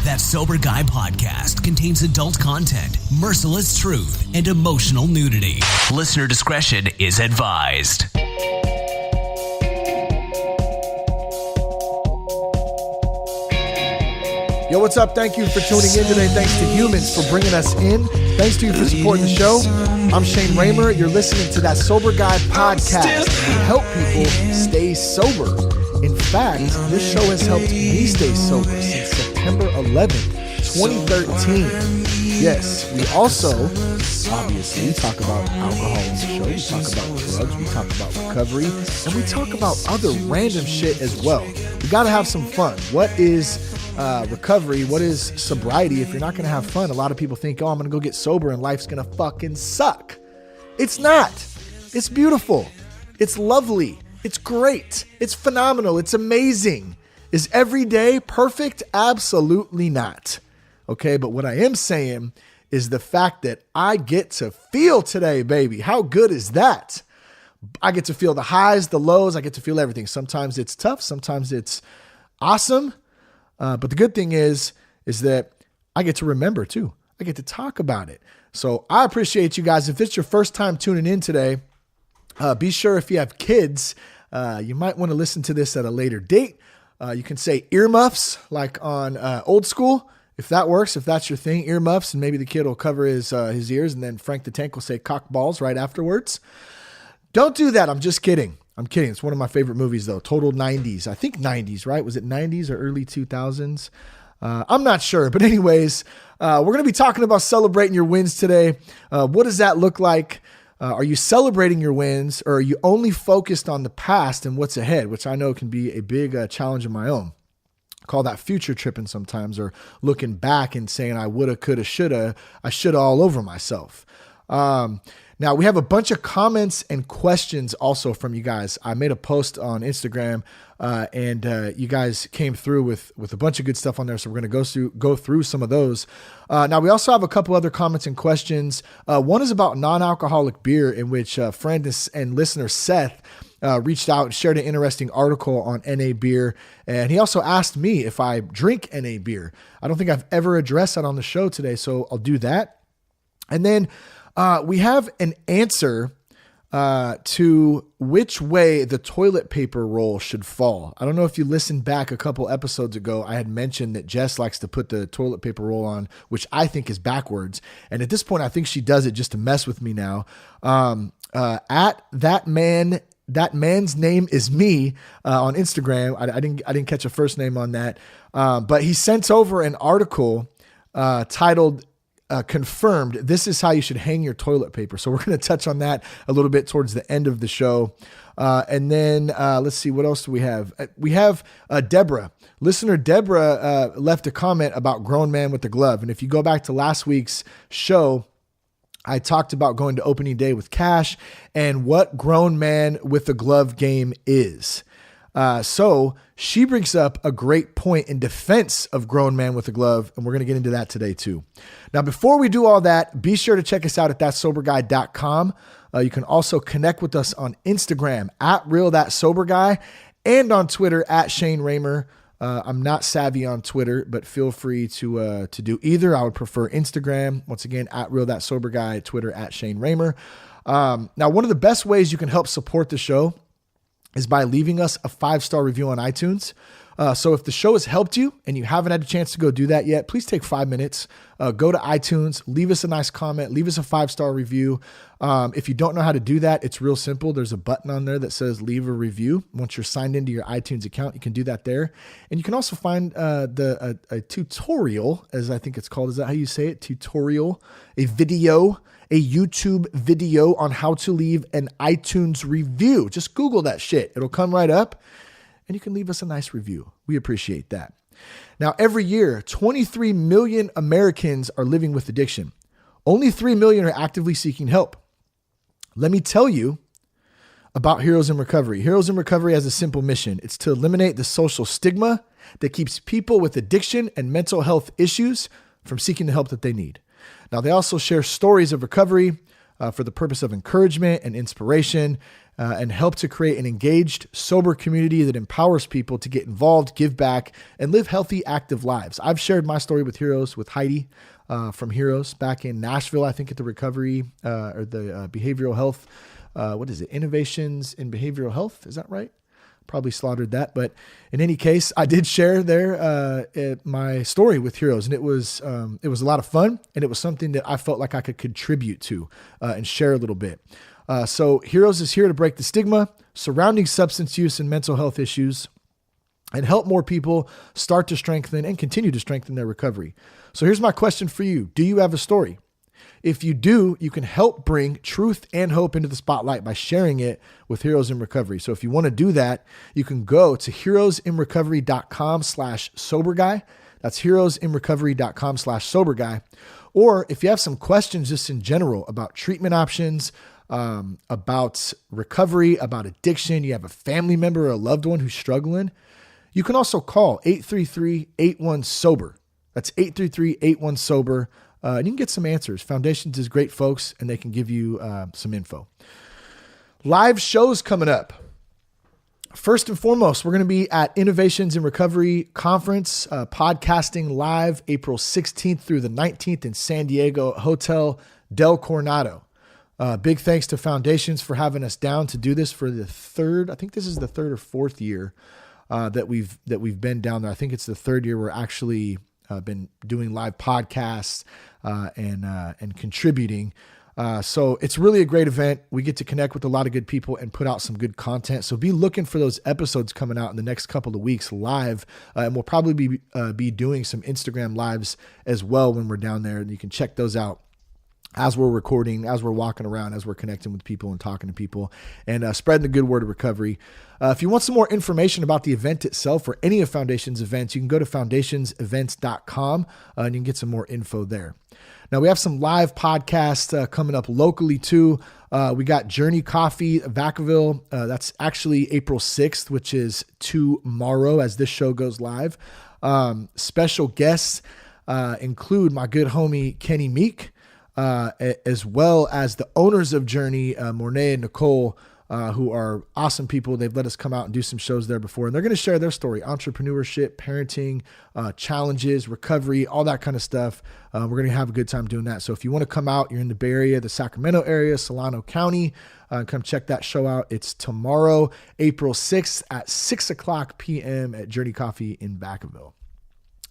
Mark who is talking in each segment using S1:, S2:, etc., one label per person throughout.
S1: That Sober Guy podcast contains adult content, merciless truth, and emotional nudity. Listener discretion is advised.
S2: Yo, what's up? Thank you for tuning in today. Thanks to Humans for bringing us in. Thanks to you for supporting the show. I'm Shane Raymer. You're listening to That Sober Guy podcast. We help people stay sober. In fact, this show has helped me stay sober since September 11th, 2013. Yes, we also, obviously, talk about alcohol on the show. We talk about drugs. We talk about recovery. And we talk about other random shit as well. We got to have some fun. What is recovery? What is sobriety? If you're not going to have fun, a lot of people think, oh, I'm going to go get sober and life's going to fucking suck. It's not. It's beautiful. It's lovely. It's great. It's phenomenal. It's amazing. Is every day perfect? Absolutely not. Okay, but what I am saying is the fact that I get to feel today, baby. How good is that? I get to feel the highs, the lows. I get to feel everything. Sometimes it's tough. Sometimes it's awesome. But the good thing is that I get to remember too. I get to talk about it. So I appreciate you guys. If it's your first time tuning in today, be sure if you have kids, you might want to listen to this at a later date. You can say earmuffs like on Old School, if that works, if that's your thing, earmuffs, and maybe the kid will cover his ears, and then Frank the Tank will say cock balls right afterwards. Don't do that. I'm just kidding. I'm kidding. It's one of my favorite movies, though. Total 90s. I think 90s, right? Was it 90s or early 2000s? I'm not sure. But anyways, we're going to be talking about celebrating your wins today. What does that look like? Are you celebrating your wins, or are you only focused on the past and what's ahead, which I know can be a big challenge of my own. I call that future tripping sometimes, or looking back and saying I woulda, coulda, shoulda. I shoulda all over myself. Now, we have a bunch of comments and questions also from you guys. I made a post on Instagram, and you guys came through with a bunch of good stuff on there, so we're going to go through some of those. Now, we also have a couple other comments and questions. One is about non-alcoholic beer, in which friend and listener Seth reached out and shared an interesting article on NA beer, and he also asked me if I drink NA beer. I don't think I've ever addressed that on the show today, so I'll do that. And then we have an answer to which way the toilet paper roll should fall. I don't know if you listened back a couple episodes ago. I had mentioned that Jess likes to put the toilet paper roll on, which I think is backwards. And at this point, I think she does it just to mess with me now. At that man's name is me on Instagram. I didn't catch a first name on that, but he sent over an article titled. Confirmed, this is how you should hang your toilet paper. So we're going to touch on that a little bit towards the end of the show. And then let's see, what else do we have? We have Deborah. Listener Deborah left a comment about Grown Man with the Glove. And if you go back to last week's show, I talked about going to opening day with Cash and what Grown Man with the Glove game is. So she brings up a great point in defense of Grown Man with a Glove, and we're going to get into that today too. Now, before we do all that, be sure to check us out at thatsoberguy.com. You can also connect with us on Instagram at RealThatSoberGuy and on Twitter at Shane Raymer. I'm not savvy on Twitter, but feel free to do either. I would prefer Instagram. Once again, at RealThatSoberGuy, Twitter at Shane Raymer. Now, one of the best ways you can help support the show is by leaving us a 5-star review on iTunes. So if the show has helped you and you haven't had a chance to go do that yet, please take 5 minutes, go to iTunes, leave us a nice comment, leave us a 5-star review. If you don't know how to do that, it's real simple. There's a button on there that says leave a review. Once you're signed into your iTunes account, you can do that there. And you can also find a tutorial, as I think it's called. Is that how you say it? Tutorial, a YouTube video on how to leave an iTunes review. Just Google that shit. It'll come right up and you can leave us a nice review. We appreciate that. Now, every year, 23 million Americans are living with addiction. Only 3 million are actively seeking help. Let me tell you about Heroes in Recovery. Heroes in Recovery has a simple mission. It's to eliminate the social stigma that keeps people with addiction and mental health issues from seeking the help that they need. Now, they also share stories of recovery for the purpose of encouragement and inspiration. and help to create an engaged, sober community that empowers people to get involved, give back, and live healthy, active lives. I've shared my story with Heroes, with Heidi from Heroes back in Nashville, I think at the recovery or the behavioral health. What is it? Innovations in Behavioral Health. Is that right? Probably slaughtered that. But in any case, I did share there my story with Heroes, and it was a lot of fun, and it was something that I felt like I could contribute to and share a little bit. So Heroes is here to break the stigma surrounding substance use and mental health issues and help more people start to strengthen and continue to strengthen their recovery. So here's my question for you. Do you have a story? If you do, you can help bring truth and hope into the spotlight by sharing it with Heroes in Recovery. So if you want to do that, you can go to heroesinrecovery.com/soberguy. That's heroesinrecovery.com/soberguy. Or if you have some questions just in general about treatment options, about recovery, about addiction, you have a family member or a loved one who's struggling, you can also call 833-81-SOBER. That's 833-81-SOBER. And you can get some answers. Foundations is great, folks, and they can give you some info. Live shows coming up. First and foremost, we're going to be at Innovations in Recovery Conference, podcasting live April 16th through the 19th in San Diego, Hotel Del Coronado. Big thanks to Foundations for having us down to do this for the third. I think this is the third or fourth year that we've been down there. I think it's the third year we're actually been doing live podcasts and contributing. So it's really a great event. We get to connect with a lot of good people and put out some good content. So be looking for those episodes coming out in the next couple of weeks live. And we'll probably be doing some Instagram lives as well when we're down there. And you can check those out as we're recording, as we're walking around, as we're connecting with people and talking to people and spreading the good word of recovery. If you want some more information about the event itself or any of Foundation's events, you can go to foundationsevents.com and you can get some more info there. Now we have some live podcasts coming up locally too. We got Journey Coffee, Vacaville. That's actually April 6th, which is tomorrow as this show goes live. Special guests include my good homie, Kenny Meek, as well as the owners of Journey, Mornay and Nicole, who are awesome people. They've let us come out and do some shows there before, and they're going to share their story, entrepreneurship, parenting, challenges, recovery, all that kind of stuff. We're going to have a good time doing that. So if you want to come out, you're in the Bay Area, the Sacramento area, Solano County, come check that show out. It's tomorrow, April 6th at 6:00 p.m. at Journey Coffee in Vacaville.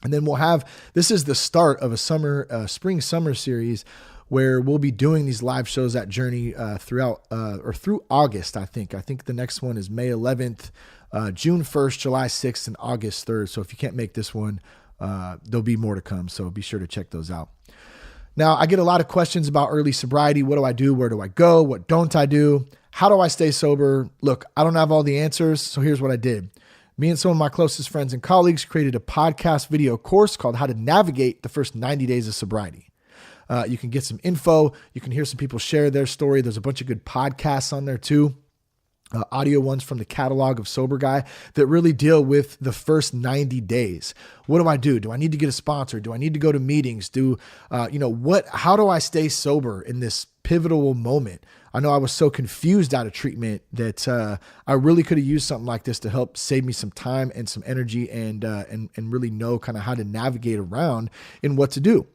S2: And then we'll have, this is the start of a spring summer series where we'll be doing these live shows at Journey throughout or through August, I think. I think the next one is May 11th, June 1st, July 6th, and August 3rd. So if you can't make this one, there'll be more to come. So be sure to check those out. Now, I get a lot of questions about early sobriety. What do I do? Where do I go? What don't I do? How do I stay sober? Look, I don't have all the answers. So here's what I did. Me and some of my closest friends and colleagues created a podcast video course called How to Navigate the First 90 Days of Sobriety. You can get some info. You can hear some people share their story. There's a bunch of good podcasts on there too. Audio ones from the catalog of Sober Guy that really deal with the first 90 days. What do I do? Do I need to get a sponsor? Do I need to go to meetings? How do I stay sober in this pivotal moment? I know I was so confused out of treatment that I really could have used something like this to help save me some time and some energy and really know kind of how to navigate around and what to do.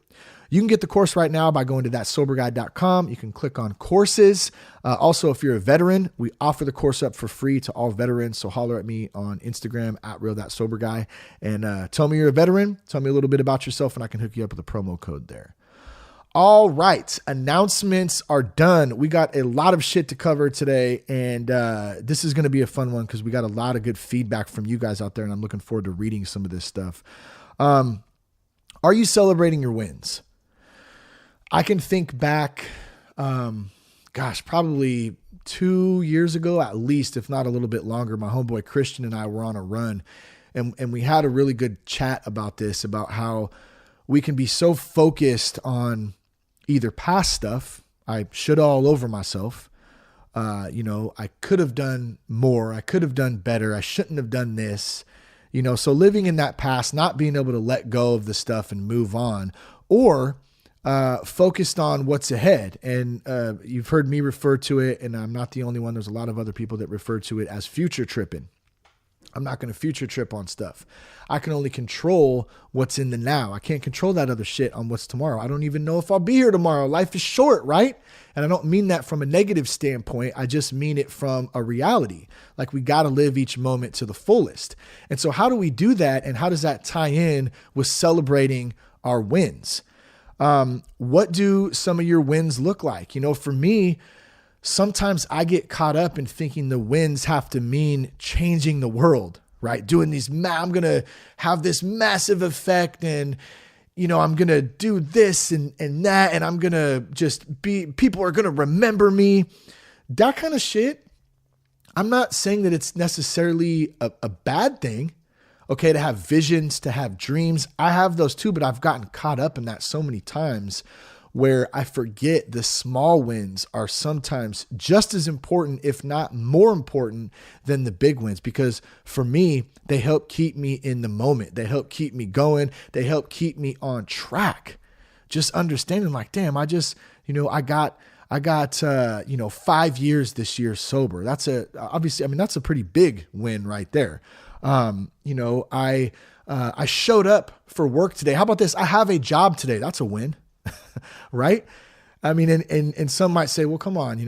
S2: You can get the course right now by going to thatsoberguy.com. You can click on courses. Also, if you're a veteran, we offer the course up for free to all veterans. So holler at me on Instagram at real.soberguy and tell me you're a veteran. Tell me a little bit about yourself and I can hook you up with a promo code there. All right. Announcements are done. We got a lot of shit to cover today. And this is going to be a fun one because we got a lot of good feedback from you guys out there. And I'm looking forward to reading some of this stuff. Are you celebrating your wins? I can think back, probably 2 years ago, at least, if not a little bit longer. My homeboy Christian and I were on a run and we had a really good chat about this, about how we can be so focused on either past stuff. I should all over myself. I could have done more. I could have done better. I shouldn't have done this, so living in that past, not being able to let go of the stuff and move on, or focused on what's ahead. And you've heard me refer to it, and I'm not the only one. There's a lot of other people that refer to it as future tripping. I'm not going to future trip on stuff. I can only control what's in the now. I can't control that other shit on what's tomorrow. I don't even know if I'll be here tomorrow. Life is short, right? And I don't mean that from a negative standpoint. I just mean it from a reality. Like, we got to live each moment to the fullest. And so how do we do that? And how does that tie in with celebrating our wins? What do some of your wins look like? For me, sometimes I get caught up in thinking the wins have to mean changing the world, right? Doing these, I'm going to have this massive effect, and, I'm going to do this and that, and I'm going to just people are going to remember me. That kind of shit. I'm not saying that it's necessarily a bad thing. Okay, to have visions, to have dreams. I have those too, but I've gotten caught up in that so many times where I forget the small wins are sometimes just as important, if not more important, than the big wins. Because for me, they help keep me in the moment. They help keep me going. They help keep me on track. Just understanding like, damn, I got 5 years this year sober. That's a pretty big win right there. I showed up for work today. How about this? I have a job today. That's a win. Right? I mean, and some might say, well, come on,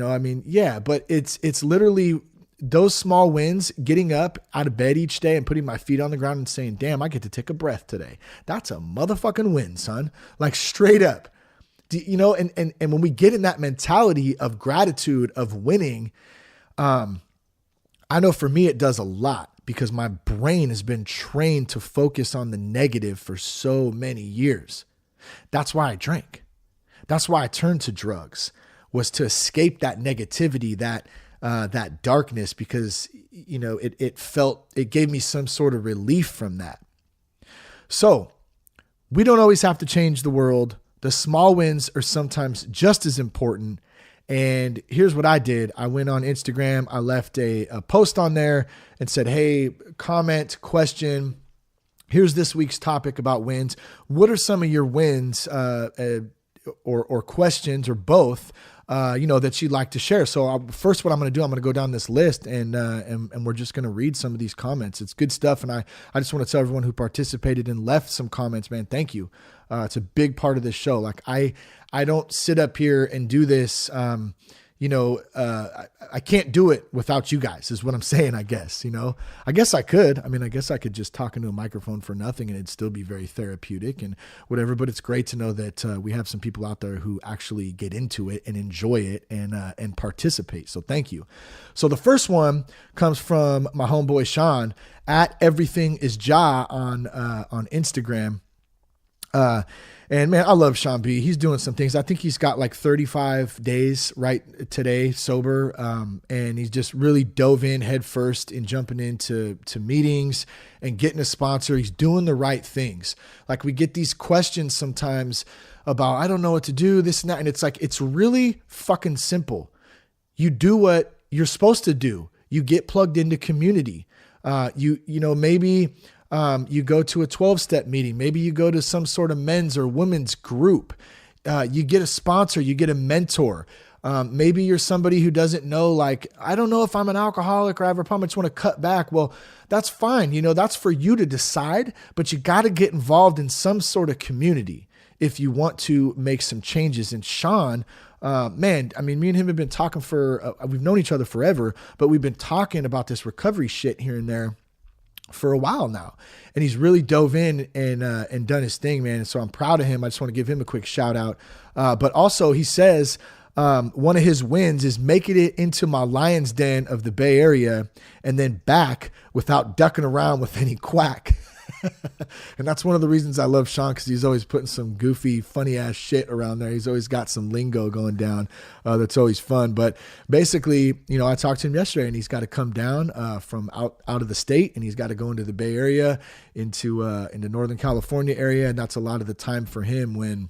S2: yeah, but it's literally those small wins, getting up out of bed each day and putting my feet on the ground and saying, damn, I get to take a breath today. That's a motherfucking win, son. Like, straight up, and when we get in that mentality of gratitude, of winning, I know for me, it does a lot because my brain has been trained to focus on the negative for so many years. That's why I drank. That's why I turned to drugs, was to escape that negativity, that darkness, because, it gave me some sort of relief from that. So we don't always have to change the world. The small wins are sometimes just as important. And here's what I did. I went on Instagram. I left a post on there and said, hey, comment, question. Here's this week's topic about wins. What are some of your wins or questions, or both, that you'd like to share? So first, what I'm going to do, I'm going to go down this list and we're just going to read some of these comments. It's good stuff. And I just want to tell everyone who participated and left some comments, man, thank you. It's a big part of this show. Like, I don't sit up here and do this, I can't do it without you guys, is what I'm saying, I guess. I guess I could. I guess I could just talk into a microphone for nothing and it'd still be very therapeutic and whatever. But it's great to know that we have some people out there who actually get into it and enjoy it and participate. So thank you. So the first one comes from my homeboy Sean at Everything Is Ja on Instagram. And man, I love Sean B. He's doing some things. I think he's got like 35 days right today sober. And he's just really dove in head first in jumping into meetings and getting a sponsor. He's doing the right things. Like, we get these questions sometimes about, I don't know what to do, this and that. And it's like, it's really fucking simple. You do what you're supposed to do. You get plugged into community. Maybe you go to a 12-step meeting. Maybe you go to some sort of men's or women's group. You get a sponsor, you get a mentor. Maybe you're somebody who doesn't know, like, I don't know if I'm an alcoholic or I have a problem, I just want to cut back. Well, that's fine. That's for you to decide, but you got to get involved in some sort of community if you want to make some changes. And Sean, me and him have been talking we've known each other forever, but we've been talking about this recovery shit here and there for a while now. And he's really dove in and done his thing, man. And so I'm proud of him. I just want to give him a quick shout out. But also he says, one of his wins is making it into my lion's den of the Bay Area and then back without ducking around with any quack. And that's one of the reasons I love Sean, because he's always putting some goofy, funny ass shit around there. He's always got some lingo going down that's always fun. But basically, I talked to him yesterday and he's got to come down from out of the state, and he's got to go into the Bay Area, into Northern California area. And that's a lot of the time for him when,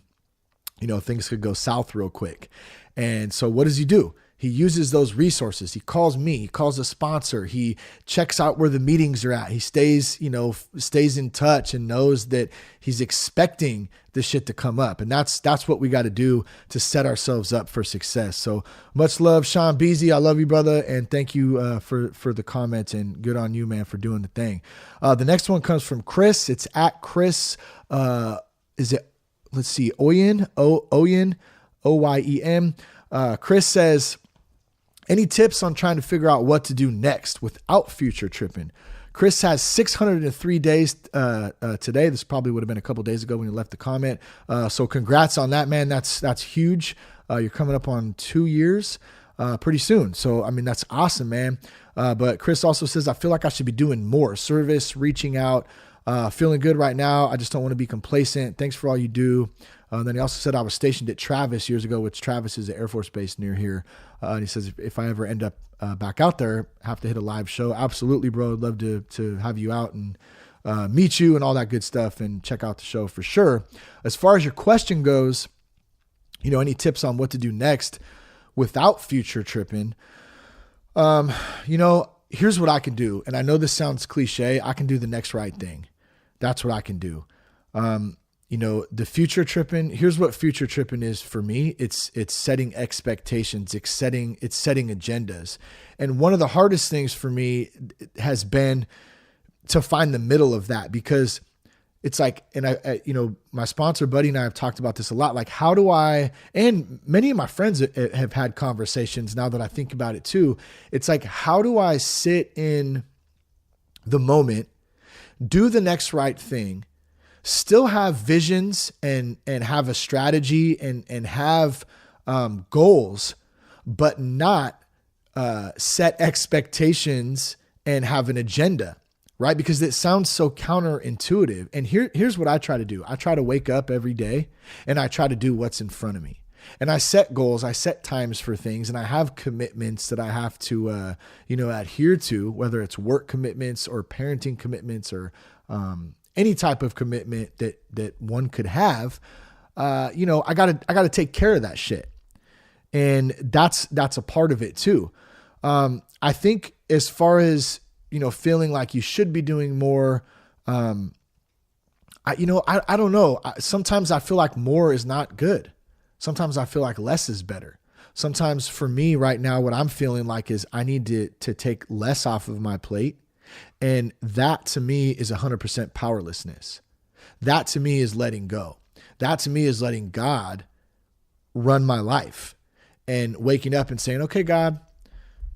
S2: things could go south real quick. And so what does he do? He uses those resources. He calls me, he calls a sponsor. He checks out where the meetings are at. He stays in touch and knows that he's expecting this shit to come up. And that's what we got to do to set ourselves up for success. So much love, Sean Beasy. I love you, brother. And thank you for the comments, and good on you, man, for doing the thing. The next one comes from Chris. It's at Chris. Let's see, Oyen, Oyen. Chris says, any tips on trying to figure out what to do next without future tripping? Chris has 603 days today. This probably would have been a couple days ago when you left the comment. So congrats on that, man. That's huge. You're coming up on 2 years pretty soon. So, I mean, that's awesome, man. But Chris also says, I feel like I should be doing more service, reaching out, feeling good right now. I just don't want to be complacent. Thanks for all you do. Then he also said, I was stationed at Travis years ago, which Travis is an Air Force base near here. And he says, if I ever end up back out there, have to hit a live show. Absolutely, bro. I'd love to have you out and meet you and all that good stuff and check out the show for sure. As far as your question goes, any tips on what to do next without future tripping? Here's what I can do. And I know this sounds cliche. I can do the next right thing. That's what I can do. The future tripping, here's what future tripping is for me. It's setting expectations. It's setting agendas. And one of the hardest things for me has been to find the middle of that, because it's like, and I my sponsor buddy and I have talked about this a lot. Like, how do I, and many of my friends have had conversations now that I think about it too. It's like, how do I sit in the moment, do the next right thing, still have visions and have a strategy and have goals, but not set expectations and have an agenda, right? Because it sounds so counterintuitive. And here's what I try to do. I try to wake up every day and I try to do what's in front of me. And I set goals, I set times for things, and I have commitments that I have to, adhere to, whether it's work commitments or parenting commitments or, any type of commitment that one could have. I gotta take care of that shit. And that's a part of it too. I think as far as, feeling like you should be doing more, I don't know. Sometimes I feel like more is not good. Sometimes I feel like less is better. Sometimes for me right now, what I'm feeling like is I need to take less off of my plate. And that to me is 100% powerlessness. That to me is letting go. That to me is letting God run my life and waking up and saying, okay, God,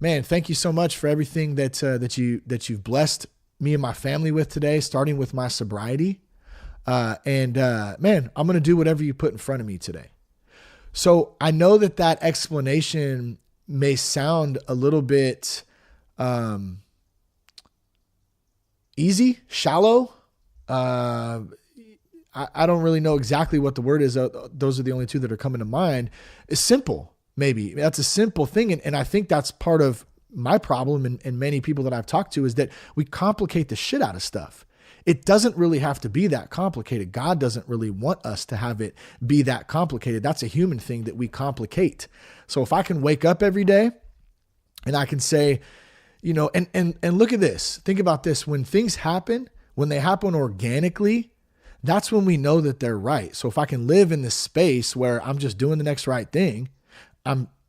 S2: man, thank you so much for everything that you've blessed me and my family with today, starting with my sobriety. Man, I'm going to do whatever you put in front of me today. So I know that explanation may sound a little bit, easy, shallow. I don't really know exactly what the word is. Those are the only two that are coming to mind. It's simple. Maybe that's a simple thing. And I think that's part of my problem. And many people that I've talked to is that we complicate the shit out of stuff. It doesn't really have to be that complicated. God doesn't really want us to have it be that complicated. That's a human thing that we complicate. So if I can wake up every day and I can say, and look at this, think about this. When things happen, when they happen organically, that's when we know that they're right. So if I can live in this space where I'm just doing the next right thing,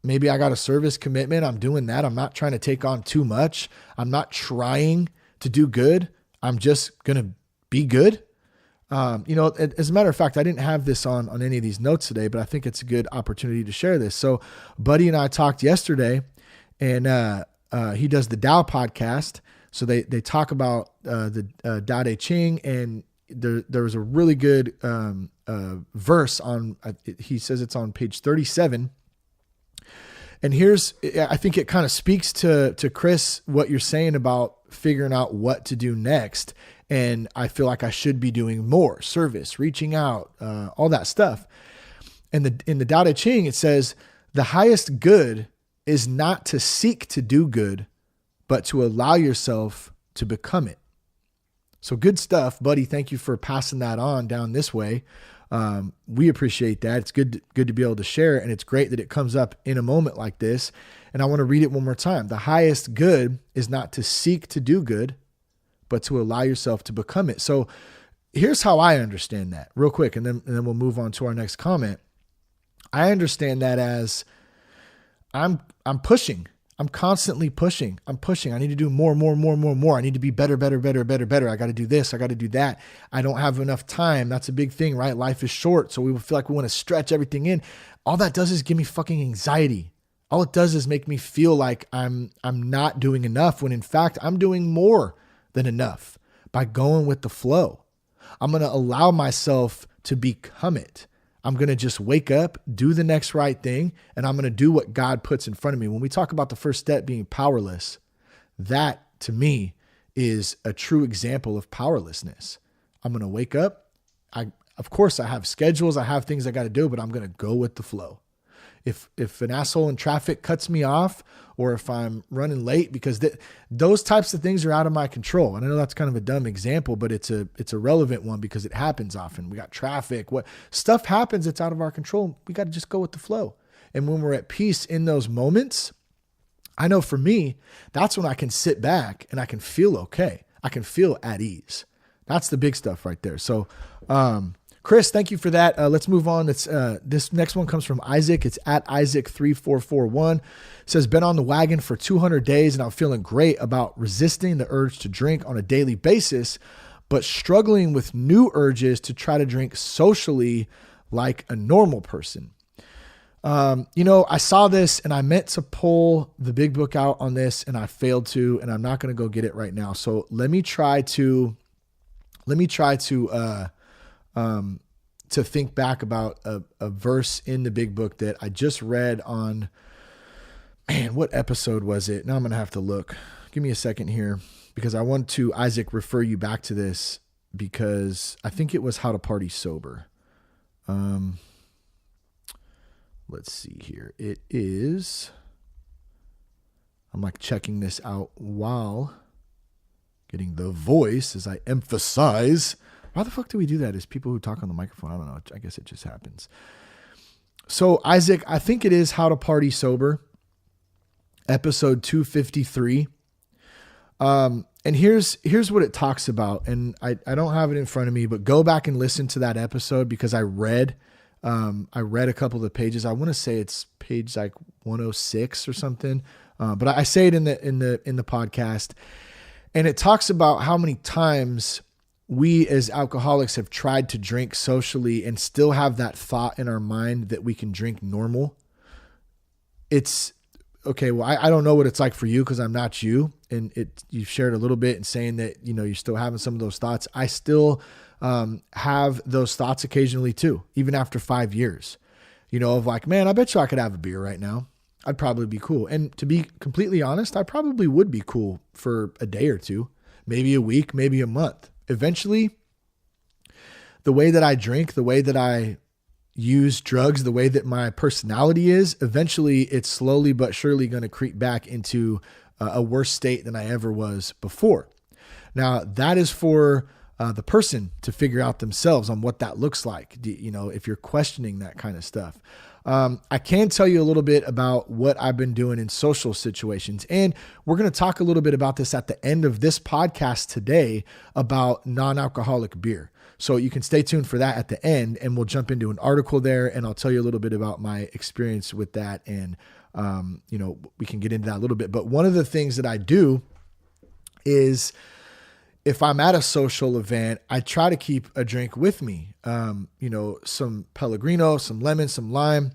S2: maybe I got a service commitment. I'm doing that. I'm not trying to take on too much. I'm not trying to do good. I'm just going to be good. As a matter of fact, I didn't have this on any of these notes today, but I think it's a good opportunity to share this. So Buddy and I talked yesterday, and he does the Tao podcast. So they talk about the Tao Te Ching, and there was a really good verse on, he says it's on page 37. And I think it kind of speaks to Chris, what you're saying about figuring out what to do next. And I feel like I should be doing more service, reaching out, all that stuff. And in the Tao Te Ching, it says, the highest good is not to seek to do good, but to allow yourself to become it. So good stuff, buddy. Thank you for passing that on down this way. We appreciate that. It's good to be able to share it. And it's great that it comes up in a moment like this. And I want to read it one more time. The highest good is not to seek to do good, but to allow yourself to become it. So here's how I understand that real quick. And then we'll move on to our next comment. I understand that as I'm pushing. I'm constantly pushing. I'm pushing. I need to do more. I need to be better. I got to do this. I got to do that. I don't have enough time. That's a big thing, right? Life is short. So we feel like we want to stretch everything in. All that does is give me fucking anxiety. All it does is make me feel like I'm not doing enough when in fact I'm doing more than enough by going with the flow. I'm going to allow myself to become it. I'm going to just wake up, do the next right thing, and I'm going to do what God puts in front of me. When we talk about the first step being powerless, that to me is a true example of powerlessness. I'm going to wake up. Of course, I have schedules. I have things I got to do, but I'm going to go with the flow. If an asshole in traffic cuts me off, or if I'm running late, because those types of things are out of my control. And I know that's kind of a dumb example, but it's a relevant one because it happens often. We got traffic, what stuff happens, it's out of our control. We got to just go with the flow. And when we're at peace in those moments, I know for me, that's when I can sit back and I can feel okay. I can feel at ease. That's the big stuff right there. So, Chris, thank you for that. Let's move on. This next one comes from Isaac. It's at Isaac3441. It says, been on the wagon for 200 days and I'm feeling great about resisting the urge to drink on a daily basis, but struggling with new urges to try to drink socially like a normal person. I saw this and I meant to pull the big book out on this and I failed to, and I'm not going to go get it right now. So let me try to think back about a verse in the big book that I just read on, man, what episode was it? Now I'm going to have to look. Give me a second here because I want to, Isaac, refer you back to this because I think it was How to Party Sober. Let's see here. It is, I'm like checking this out while getting the voice as I emphasize. Why the fuck do we do that as people who talk on the microphone? I don't know. I guess it just happens. So Isaac, I think it is How to Party Sober, episode 253. And here's what it talks about. And I don't have it in front of me, but go back and listen to that episode because I read a couple of the pages. I want to say it's page like 106 or something. But I say it in the podcast, and it talks about how many times we as alcoholics have tried to drink socially and still have that thought in our mind that we can drink normal. It's okay. Well, I don't know what it's like for you because I'm not you. And you've shared a little bit and saying that, you're still having some of those thoughts. I still have those thoughts occasionally too, even after 5 years, of like, man, I bet you I could have a beer right now. I'd probably be cool. And to be completely honest, I probably would be cool for a day or two, maybe a week, maybe a month. Eventually, the way that I drink, the way that I use drugs, the way that my personality is, eventually it's slowly but surely going to creep back into a worse state than I ever was before. Now, that is for the person to figure out themselves on what that looks like, if you're questioning that kind of stuff. I can tell you a little bit about what I've been doing in social situations. And we're going to talk a little bit about this at the end of this podcast today about non-alcoholic beer. So you can stay tuned for that at the end, and we'll jump into an article there and I'll tell you a little bit about my experience with that. And, we can get into that a little bit. But one of the things that I do is if I'm at a social event, I try to keep a drink with me. Some Pellegrino, some lemon, some lime,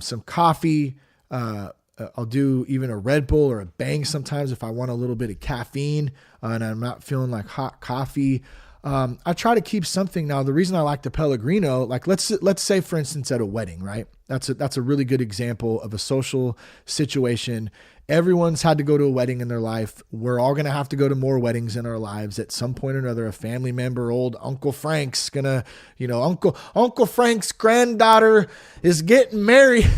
S2: some coffee. I'll do even a Red Bull or a Bang sometimes if I want a little bit of caffeine and I'm not feeling like hot coffee. I try to keep something. Now, the reason I like the Pellegrino, like let's say for instance at a wedding, right? That's a really good example of a social situation. Everyone's had to go to a wedding in their life. We're all going to have to go to more weddings in our lives at some point or another. A family member, old Uncle Frank's gonna, Uncle Frank's granddaughter is getting married.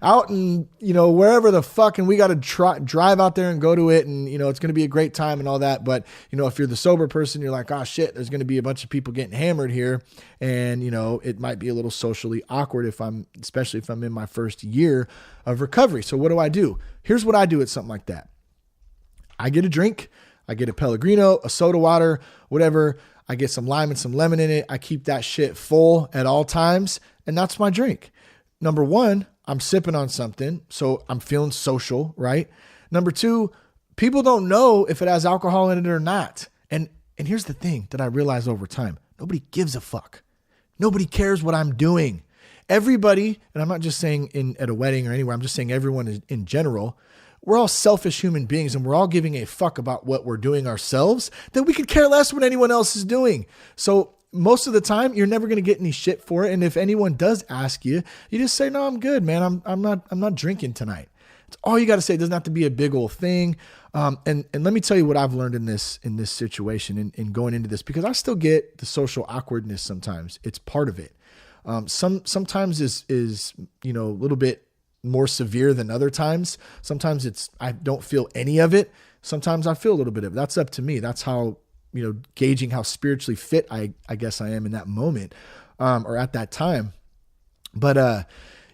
S2: out in, wherever the fuck, and we got to drive out there and go to it. And, it's going to be a great time and all that. But, if you're the sober person, you're like, oh shit, there's going to be a bunch of people getting hammered here. And, it might be a little socially awkward especially if I'm in my first year of recovery. So what do? Here's what I do at something like that. I get a drink. I get a Pellegrino, a soda water, whatever. I get some lime and some lemon in it. I keep that shit full at all times. And that's my drink. Number one, I'm sipping on something, so I'm feeling social, right? Number two, people don't know if it has alcohol in it or not. And here's the thing that I realized over time. Nobody gives a fuck. Nobody cares what I'm doing. Everybody, and I'm not just saying at a wedding or anywhere, I'm just saying everyone in general, we're all selfish human beings and we're all giving a fuck about what we're doing ourselves, that we could care less what anyone else is doing. So most of the time you're never going to get any shit for it. And if anyone does ask you, you just say, no, I'm good, man. I'm not drinking tonight. It's all you got to say. It doesn't have to be a big old thing. And let me tell you what I've learned in this situation in going into this, because I still get the social awkwardness sometimes. It's part of it. Sometimes is a little bit more severe than other times. Sometimes I don't feel any of it. Sometimes I feel a little bit of it. That's up to me. That's how, gauging how spiritually fit I guess I am in that moment, or at that time. But,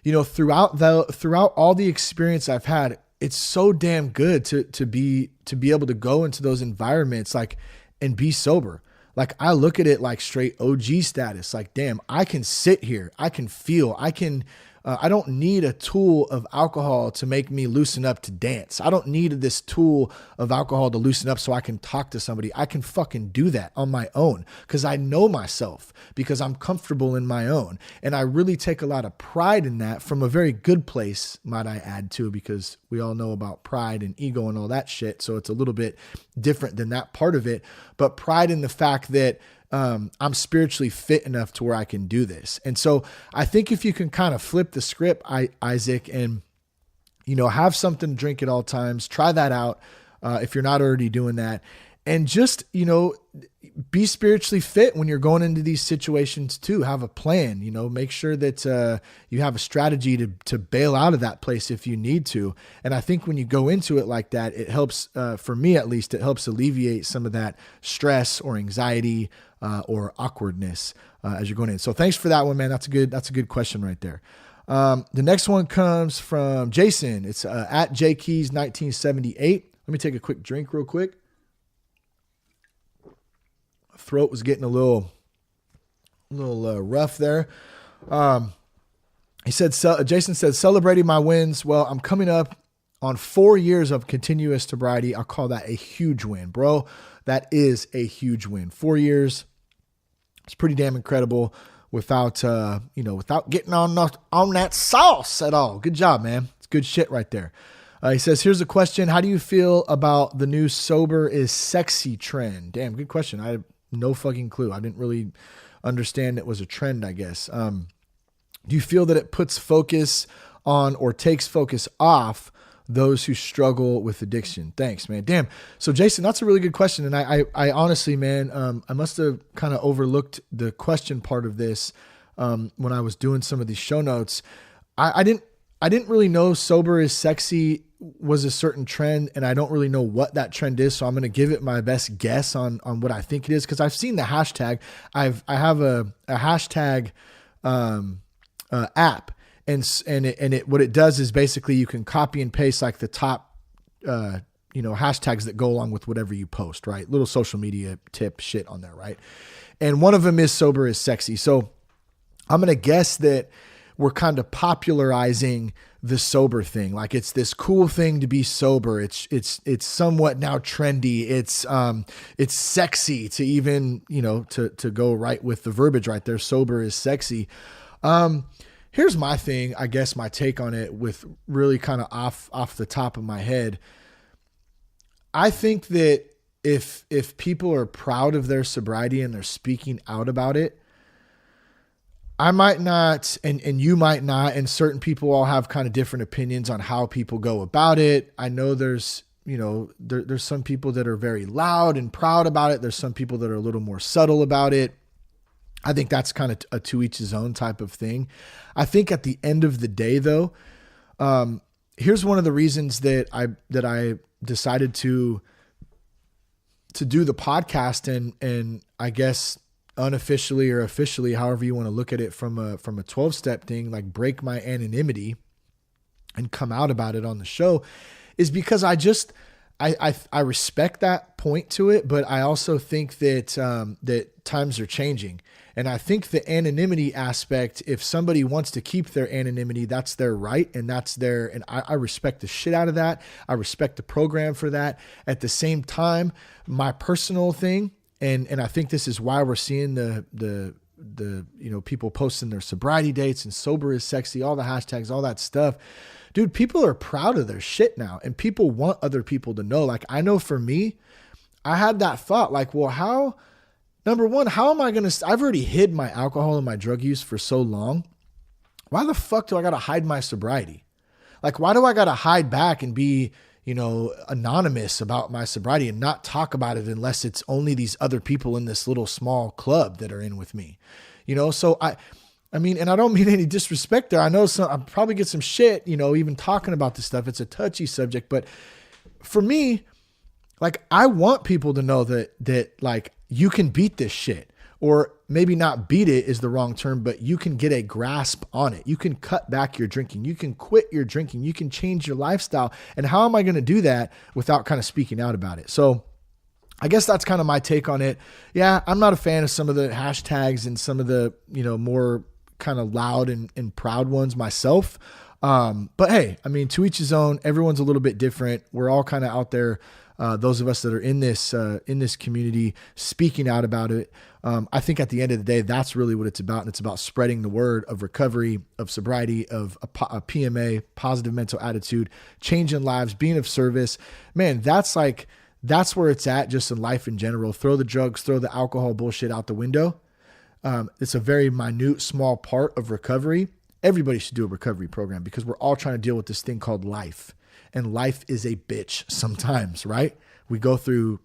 S2: throughout all the experience I've had, it's so damn good to be able to go into those environments, and be sober. Like, I look at it like straight OG status. Like, damn, I can sit here. I can feel, I don't need a tool of alcohol to make me loosen up to dance. I don't need this tool of alcohol to loosen up so I can talk to somebody. I can fucking do that on my own because I know myself, because I'm comfortable in my own. And I really take a lot of pride in that, from a very good place, might I add too, because we all know about pride and ego and all that shit. So it's a little bit different than that part of it. But pride in the fact that I'm spiritually fit enough to where I can do this. And so I think if you can kind of flip the script, Isaac, and, have something to drink at all times, try that out. If you're not already doing that, and just, be spiritually fit when you're going into these situations too. Have a plan, make sure that, you have a strategy to bail out of that place if you need to. And I think when you go into it like that, it helps, for me at least, it helps alleviate some of that stress or anxiety, or awkwardness, as you're going in. So thanks for that one, man. That's a good question right there. The next one comes from Jason. It's, at jkeys1978. Let me take a quick drink real quick. Throat was getting a little rough there. Jason said, celebrating my wins. Well, I'm coming up on 4 years of continuous sobriety. I'll call that a huge win, bro. That is a huge win. 4 years. It's pretty damn incredible without getting on that sauce at all. Good job, man. It's good shit right there. He says, here's a question. How do you feel about the new sober is sexy trend? Damn, good question. I have no fucking clue. I didn't really understand it was a trend, I guess. Do you feel that it puts focus on or takes focus off those who struggle with addiction? Thanks, man. Damn. So Jason, that's a really good question. And I honestly, man, I must have kind of overlooked the question part of this, when I was doing some of these show notes. I didn't really know sober is sexy was a certain trend, and I don't really know what that trend is. So I'm going to give it my best guess on what I think it is. Cause I've seen the hashtag. I have a hashtag, app. And what it does is basically you can copy and paste like the top, hashtags that go along with whatever you post, right? Little social media tip shit on there, right? And one of them is sober is sexy. So I'm going to guess that we're kind of popularizing the sober thing. Like, it's this cool thing to be sober. It's somewhat now trendy. It's sexy to even, to go right with the verbiage right there. Sober is sexy. Here's my thing, I guess my take on it, with really kind of off the top of my head. I think that if people are proud of their sobriety and they're speaking out about it, I might not, and you might not, and certain people all have kind of different opinions on how people go about it. I know there's some people that are very loud and proud about it. There's some people that are a little more subtle about it. I think that's kind of a to each his own type of thing. I think at the end of the day, though, Here's one of the reasons that I decided to do the podcast and I guess unofficially or officially, however you want to look at it from a 12-step thing, like break my anonymity and come out about it on the show, is because I respect that point to it, but I also think that that times are changing. And I think the anonymity aspect, if somebody wants to keep their anonymity, that's their right. And I respect the shit out of that. I respect the program for that. At the same time, my personal thing, and I think this is why we're seeing the people posting their sobriety dates and sober is sexy, all the hashtags, all that stuff. Dude, people are proud of their shit now, and people want other people to know. Like, I know for me, I had that thought, like, well, number one, how am I going to, I've already hid my alcohol and my drug use for so long. Why the fuck do I got to hide my sobriety? Like, why do I got to hide back and be, anonymous about my sobriety and not talk about it unless it's only these other people in this little small club that are in with me? So I mean, and I don't mean any disrespect there. I know I'll probably get some shit, even talking about this stuff. It's a touchy subject, but for me, like, I want people to know that like you can beat this shit, or maybe not beat it is the wrong term, but you can get a grasp on it. You can cut back your drinking. You can quit your drinking. You can change your lifestyle. And how am I going to do that without kind of speaking out about it? So I guess that's kind of my take on it. Yeah, I'm not a fan of some of the hashtags and some of the, more kind of loud and proud ones myself. But hey, I mean, to each his own. Everyone's a little bit different. We're all kind of out there. Those of us that are in this community speaking out about it. I think at the end of the day, that's really what it's about. And it's about spreading the word of recovery, of sobriety, of a PMA, positive mental attitude, changing lives, being of service. Man, that's where it's at just in life in general. Throw the drugs, throw the alcohol bullshit out the window. It's a very minute, small part of recovery. Everybody should do a recovery program because we're all trying to deal with this thing called life. And life is a bitch sometimes, right? We go through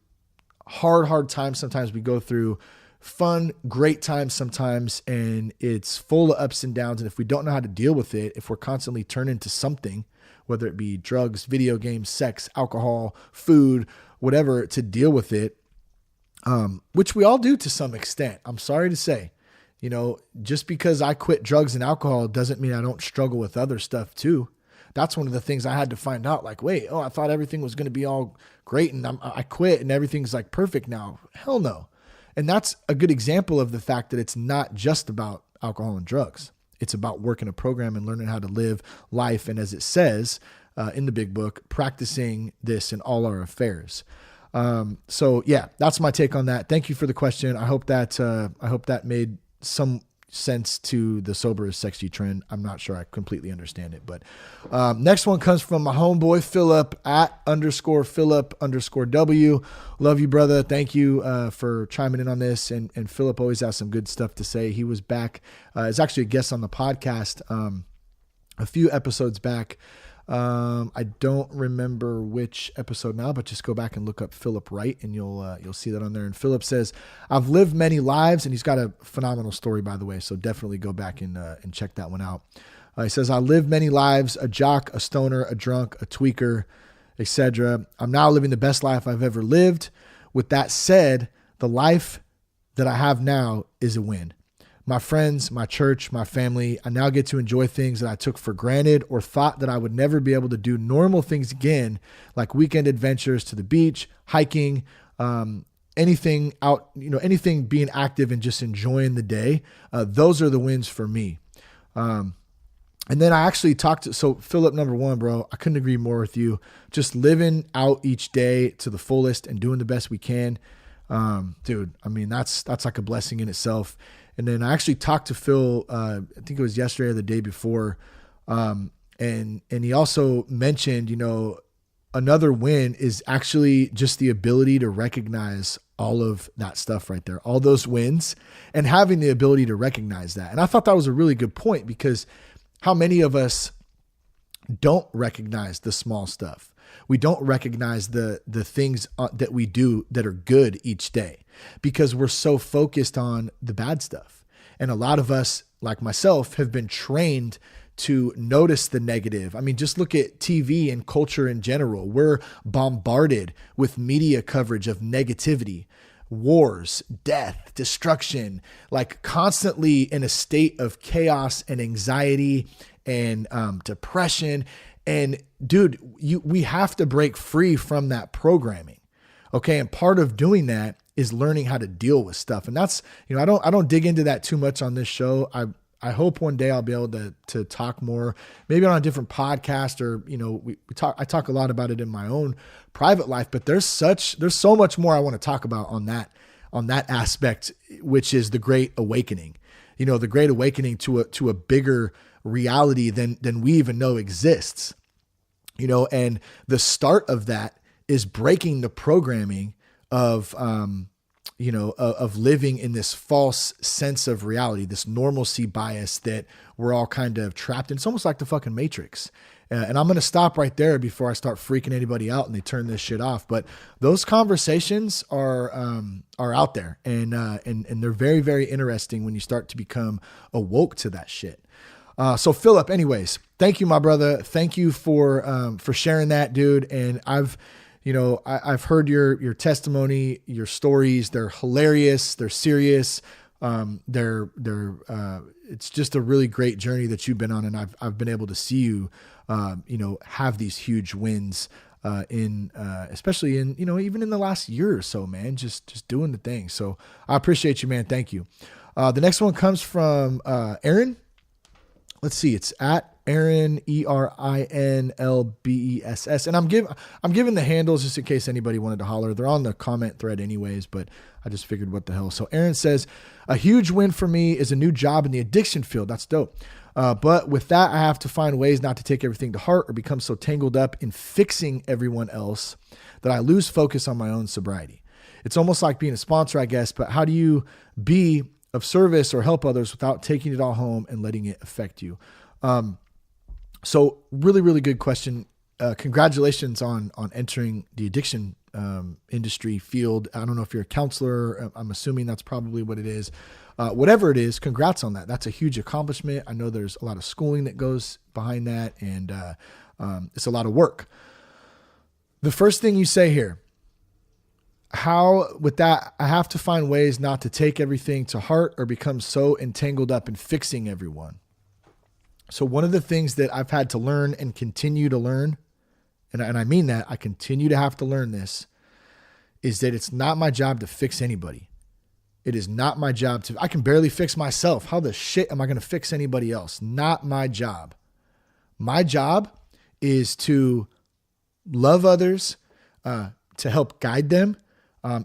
S2: hard times. Sometimes we go through fun, great times sometimes, and it's full of ups and downs. And if we don't know how to deal with it, if we're constantly turning to something, whether it be drugs, video games, sex, alcohol, food, whatever, to deal with it, which we all do to some extent. I'm sorry to say, just because I quit drugs and alcohol doesn't mean I don't struggle with other stuff too. That's one of the things I had to find out. Like, wait, I thought everything was going to be all great and I quit and everything's like perfect now. Hell no. And that's a good example of the fact that it's not just about alcohol and drugs. It's about working a program and learning how to live life. And as it says in the big book, practicing this in all our affairs. So yeah, that's my take on that. Thank you for the question. I hope that made some sense to the sober is sexy trend. I'm not sure I completely understand it, but next one comes from my homeboy Philip at _Philip_W. Love you, brother. Thank you for chiming in on this. And Philip always has some good stuff to say. He was back. Is actually a guest on the podcast a few episodes back. I don't remember which episode now, but just go back and look up Philip Wright and you'll see that on there. And Philip says, I've lived many lives, and he's got a phenomenal story, by the way. So definitely go back and check that one out. He says, I lived many lives, a jock, a stoner, a drunk, a tweaker, etc. I'm now living the best life I've ever lived. With that said, the life that I have now is a win. My friends, my church, my family, I now get to enjoy things that I took for granted or thought that I would never be able to do normal things again, like weekend adventures to the beach, hiking, anything out, anything being active and just enjoying the day. Those are the wins for me. And then I actually so Philip, number one, bro, I couldn't agree more with you. Just living out each day to the fullest and doing the best we can. Dude, I mean, that's like a blessing in itself. And then I actually talked to Phil, I think it was yesterday or the day before. And he also mentioned, another win is actually just the ability to recognize all of that stuff right there, all those wins, and having the ability to recognize that. And I thought that was a really good point, because how many of us don't recognize the small stuff? We don't recognize the things that we do that are good each day, because we're so focused on the bad stuff. And a lot of us, like myself, have been trained to notice the negative. I mean, just look at TV and culture in general. We're bombarded with media coverage of negativity, wars, death, destruction, like constantly in a state of chaos and anxiety and depression. And dude, we have to break free from that programming. Okay. And part of doing that is learning how to deal with stuff. And that's, I don't dig into that too much on this show. I hope one day I'll be able to talk more, maybe on a different podcast, or, I talk a lot about it in my own private life, but there's so much more I want to talk about on that aspect, which is the Great Awakening, the Great Awakening to a bigger reality than we even know exists, and the start of that is breaking the programming of living in this false sense of reality, this normalcy bias that we're all kind of trapped in. It's almost like the fucking Matrix. And I'm going to stop right there before I start freaking anybody out and they turn this shit off. But those conversations are out there, and they're very, very interesting when you start to become awoke to that shit. So Philip, anyways, thank you, my brother. Thank you for sharing that, dude. And I've heard your testimony, your stories. They're hilarious. They're serious. It's just a really great journey that you've been on. And I've been able to see you, have these huge wins, especially in, even in the last year or so, man, just doing the thing. So I appreciate you, man. Thank you. The next one comes from, Aaron. Let's see. It's at Aaron, ERINLBESS. And I'm giving the handles just in case anybody wanted to holler. They're on the comment thread anyways, but I just figured what the hell. So Aaron says, a huge win for me is a new job in the addiction field. That's dope. But with that, I have to find ways not to take everything to heart or become so tangled up in fixing everyone else that I lose focus on my own sobriety. It's almost like being a sponsor, I guess, but how do you be of service or help others without taking it all home and letting it affect you? So really, really good question. Congratulations on entering the addiction industry field. I don't know if you're a counselor. I'm assuming that's probably what it is. Whatever it is, congrats on that. That's a huge accomplishment. I know there's a lot of schooling that goes behind that, and it's a lot of work. The first thing you say here, with that, I have to find ways not to take everything to heart or become so entangled up in fixing everyone. So one of the things that I've had to learn and continue to learn, and I mean that, I continue to have to learn this, is that it's not my job to fix anybody. It is not my job I can barely fix myself. How the shit am I going to fix anybody else? Not my job. My job is to love others, to help guide them.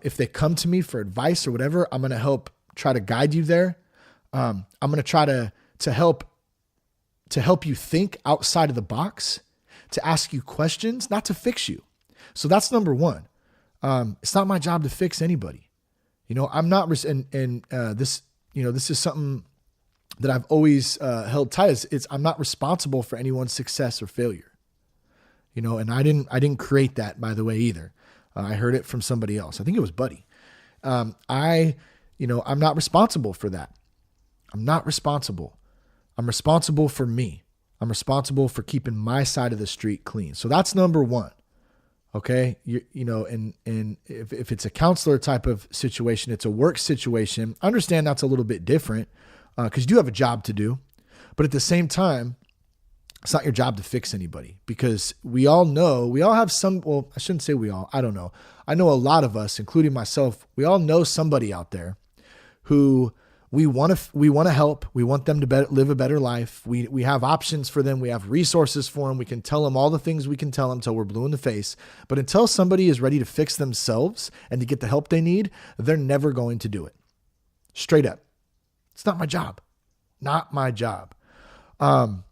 S2: If they come to me for advice or whatever, I'm going to help try to guide you there. I'm going to try to help you think outside of the box, to ask you questions, not to fix you. So that's number one. It's not my job to fix anybody. I'm not, this is something that I've always held tight. I'm not responsible for anyone's success or failure. And I didn't create that, by the way, either. I heard it from somebody else. I think it was Buddy. I'm not responsible for that. I'm not responsible. I'm responsible for me. I'm responsible for keeping my side of the street clean. So that's number one. Okay. And if it's a counselor type of situation, it's a work situation. I understand that's a little bit different because you do have a job to do, but at the same time, it's not your job to fix anybody, because we all have I shouldn't say we all, I don't know. I know a lot of us, including myself, we all know somebody out there who we want to help. We want them to live a better life. We have options for them. We have resources for them. We can tell them all the things we can tell them until we're blue in the face. But until somebody is ready to fix themselves and to get the help they need, they're never going to do it. Straight up. It's not my job. Not my job. And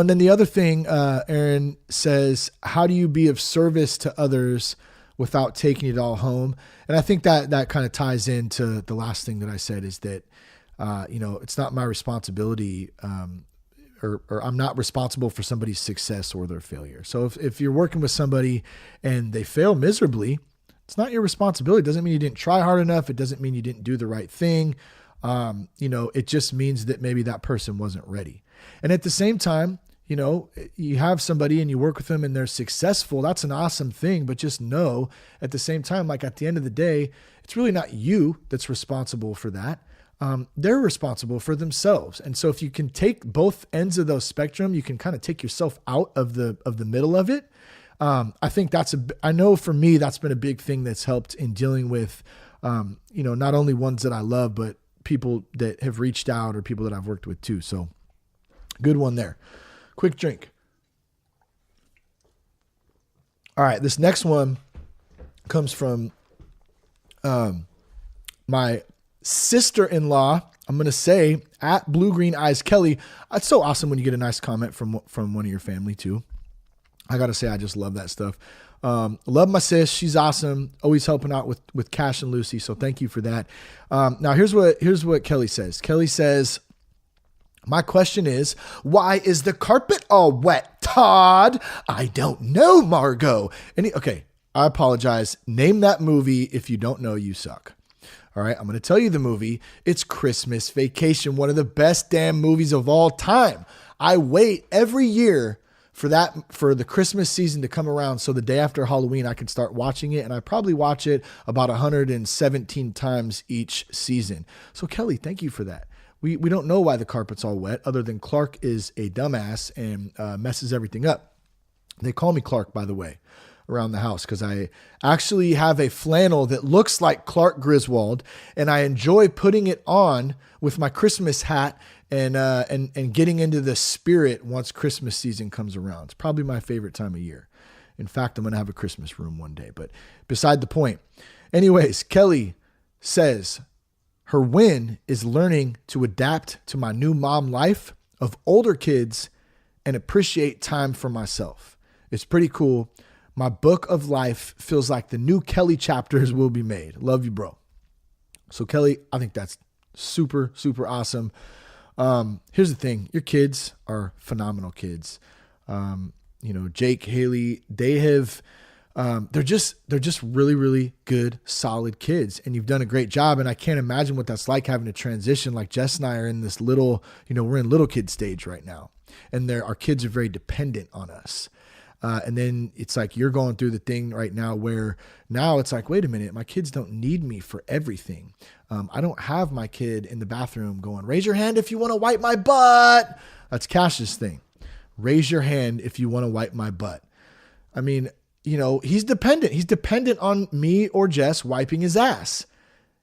S2: then the other thing, Aaron says, how do you be of service to others without taking it all home? And I think that kind of ties into the last thing that I said, is that, it's not my responsibility, or I'm not responsible for somebody's success or their failure. So if you're working with somebody and they fail miserably, it's not your responsibility. It doesn't mean you didn't try hard enough. It doesn't mean you didn't do the right thing. It just means that maybe that person wasn't ready. And at the same time, you have somebody and you work with them and they're successful. That's an awesome thing. But just know at the same time, like at the end of the day, it's really not you that's responsible for that. They're responsible for themselves. And so if you can take both ends of those spectrum, you can kind of take yourself out of the middle of it. I think I know for me, that's been a big thing that's helped in dealing with, not only ones that I love, but people that have reached out or people that I've worked with too. So good one there. Quick drink. All right. This next one comes from, my sister-in-law. I'm going to say at Blue Green Eyes Kelly. It's so awesome when you get a nice comment from one of your family too. I got to say, I just love that stuff. Love my sis. She's awesome. Always helping out with Cash and Lucy. So thank you for that. Now here's what Kelly says. Kelly says, my question is, why is the carpet all wet, Todd? I don't know, Margot. Okay, I apologize. Name that movie. If you don't know, you suck. All right, I'm going to tell you the movie. It's Christmas Vacation, one of the best damn movies of all time. I wait every year for the Christmas season to come around so the day after Halloween I can start watching it, and I probably watch it about 117 times each season. So Kelly, thank you for that. We don't know why the carpet's all wet other than Clark is a dumbass and messes everything up. They call me Clark, by the way, around the house because I actually have a flannel that looks like Clark Griswold, and I enjoy putting it on with my Christmas hat and getting into the spirit once Christmas season comes around. It's probably my favorite time of year. In fact, I'm going to have a Christmas room one day, but beside the point. Anyways, Kelly says her win is learning to adapt to my new mom life of older kids and appreciate time for myself. It's pretty cool. My book of life feels like the new Kelly chapters will be made. Love you, bro. So Kelly, I think that's super, super awesome. Here's the thing. Your kids are phenomenal kids. Jake, Haley, they have, they're just really, really good, solid kids. And you've done a great job. And I can't imagine what that's like having to transition. Like Jess and I are in this little, we're in little kid stage right now. And our kids are very dependent on us. And then it's like you're going through the thing right now where now it's like, wait a minute, my kids don't need me for everything. I don't have my kid in the bathroom going, raise your hand if you want to wipe my butt. That's Cash's thing. Raise your hand if you want to wipe my butt. I mean, he's dependent. He's dependent on me or Jess wiping his ass,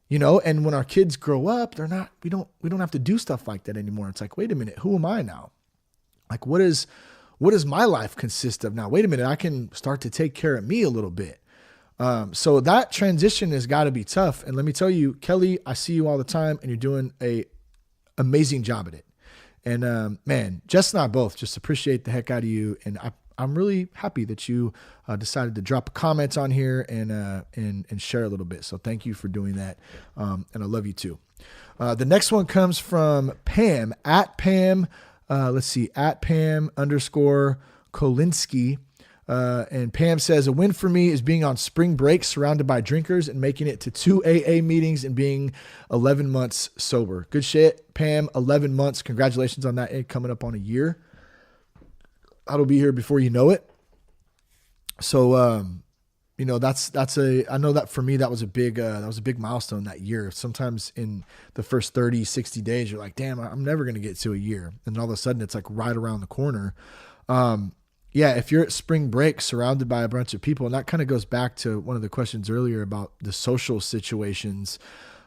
S2: and when our kids grow up, we don't have to do stuff like that anymore. It's like, wait a minute, who am I now? Like, what does my life consist of now? Wait a minute, I can start to take care of me a little bit. So that transition has got to be tough. And let me tell you, Kelly, I see you all the time and you're doing a amazing job at it. And man, Jess and I both just appreciate the heck out of you. And I'm really happy that you decided to drop comments on here and share a little bit. So thank you for doing that. And I love you too. The next one comes from Pam at Pam. At Pam _ Kolinsky. And Pam says, a win for me is being on spring break surrounded by drinkers and making it to 2 AA meetings and being 11 months sober. Good shit, Pam. 11 months. Congratulations on that. It coming up on a year. That'll be here before you know it. So, I know that for me, that was a big milestone that year. Sometimes in the first 30, 60 days, you're like, damn, I'm never going to get to a year. And all of a sudden it's like right around the corner. If you're at spring break surrounded by a bunch of people, and that kind of goes back to one of the questions earlier about the social situations.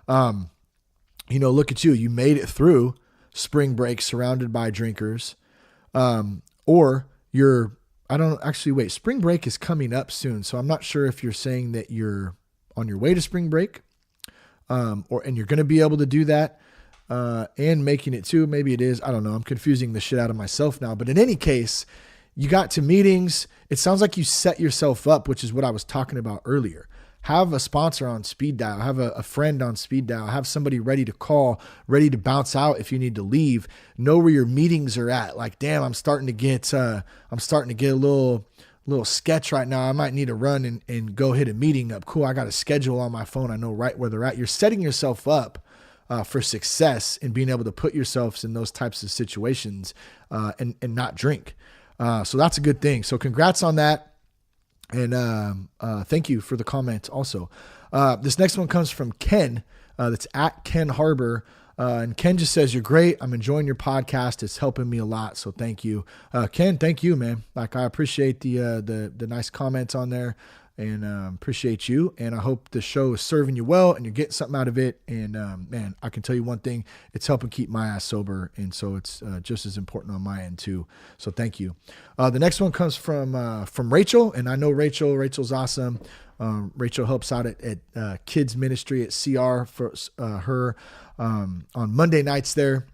S2: Look at you, you made it through spring break surrounded by drinkers. Spring break is coming up soon. So I'm not sure if you're saying that you're on your way to spring break, and you're going to be able to do that, and making it too. Maybe it is. I don't know. I'm confusing the shit out of myself now, but in any case, you got to meetings. It sounds like you set yourself up, which is what I was talking about earlier. Have a sponsor on speed dial, have a friend on speed dial, have somebody ready to call, ready to bounce out if you need to leave. Know where your meetings are at. Like, damn, I'm starting to get a little sketch right now. I might need to run and go hit a meeting up. Cool. I got a schedule on my phone. I know right where they're at. You're setting yourself up for success in being able to put yourselves in those types of situations and not drink. So that's a good thing. So congrats on that. And thank you for the comment also. This next one comes from Ken. That's at Ken Harbor. And Ken just says, "You're great. I'm enjoying your podcast. It's helping me a lot. So thank you." Ken, thank you, man. Like, I appreciate the nice comments on there, and appreciate you. And I hope the show is serving you well and you're getting something out of it. And man, I can tell you one thing, it's helping keep my ass sober. And so it's just as important on my end too. So thank you. The next one comes from Rachel. And I know Rachel's awesome. Rachel helps out at kids ministry at CR for her on Monday nights there.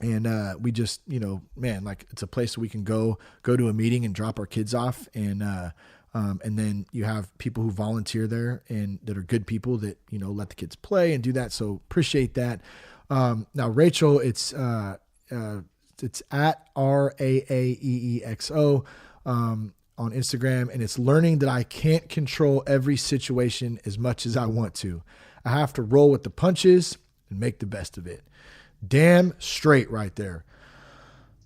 S2: And we just, man, like, it's a place we can go to a meeting and drop our kids off. And then you have people who volunteer there and that are good people that, let the kids play and do that. So appreciate that. Now, Rachel, it's at RAAEEXO on Instagram, and it's learning that I can't control every situation as much as I want to. I have to roll with the punches and make the best of it. Damn straight right there.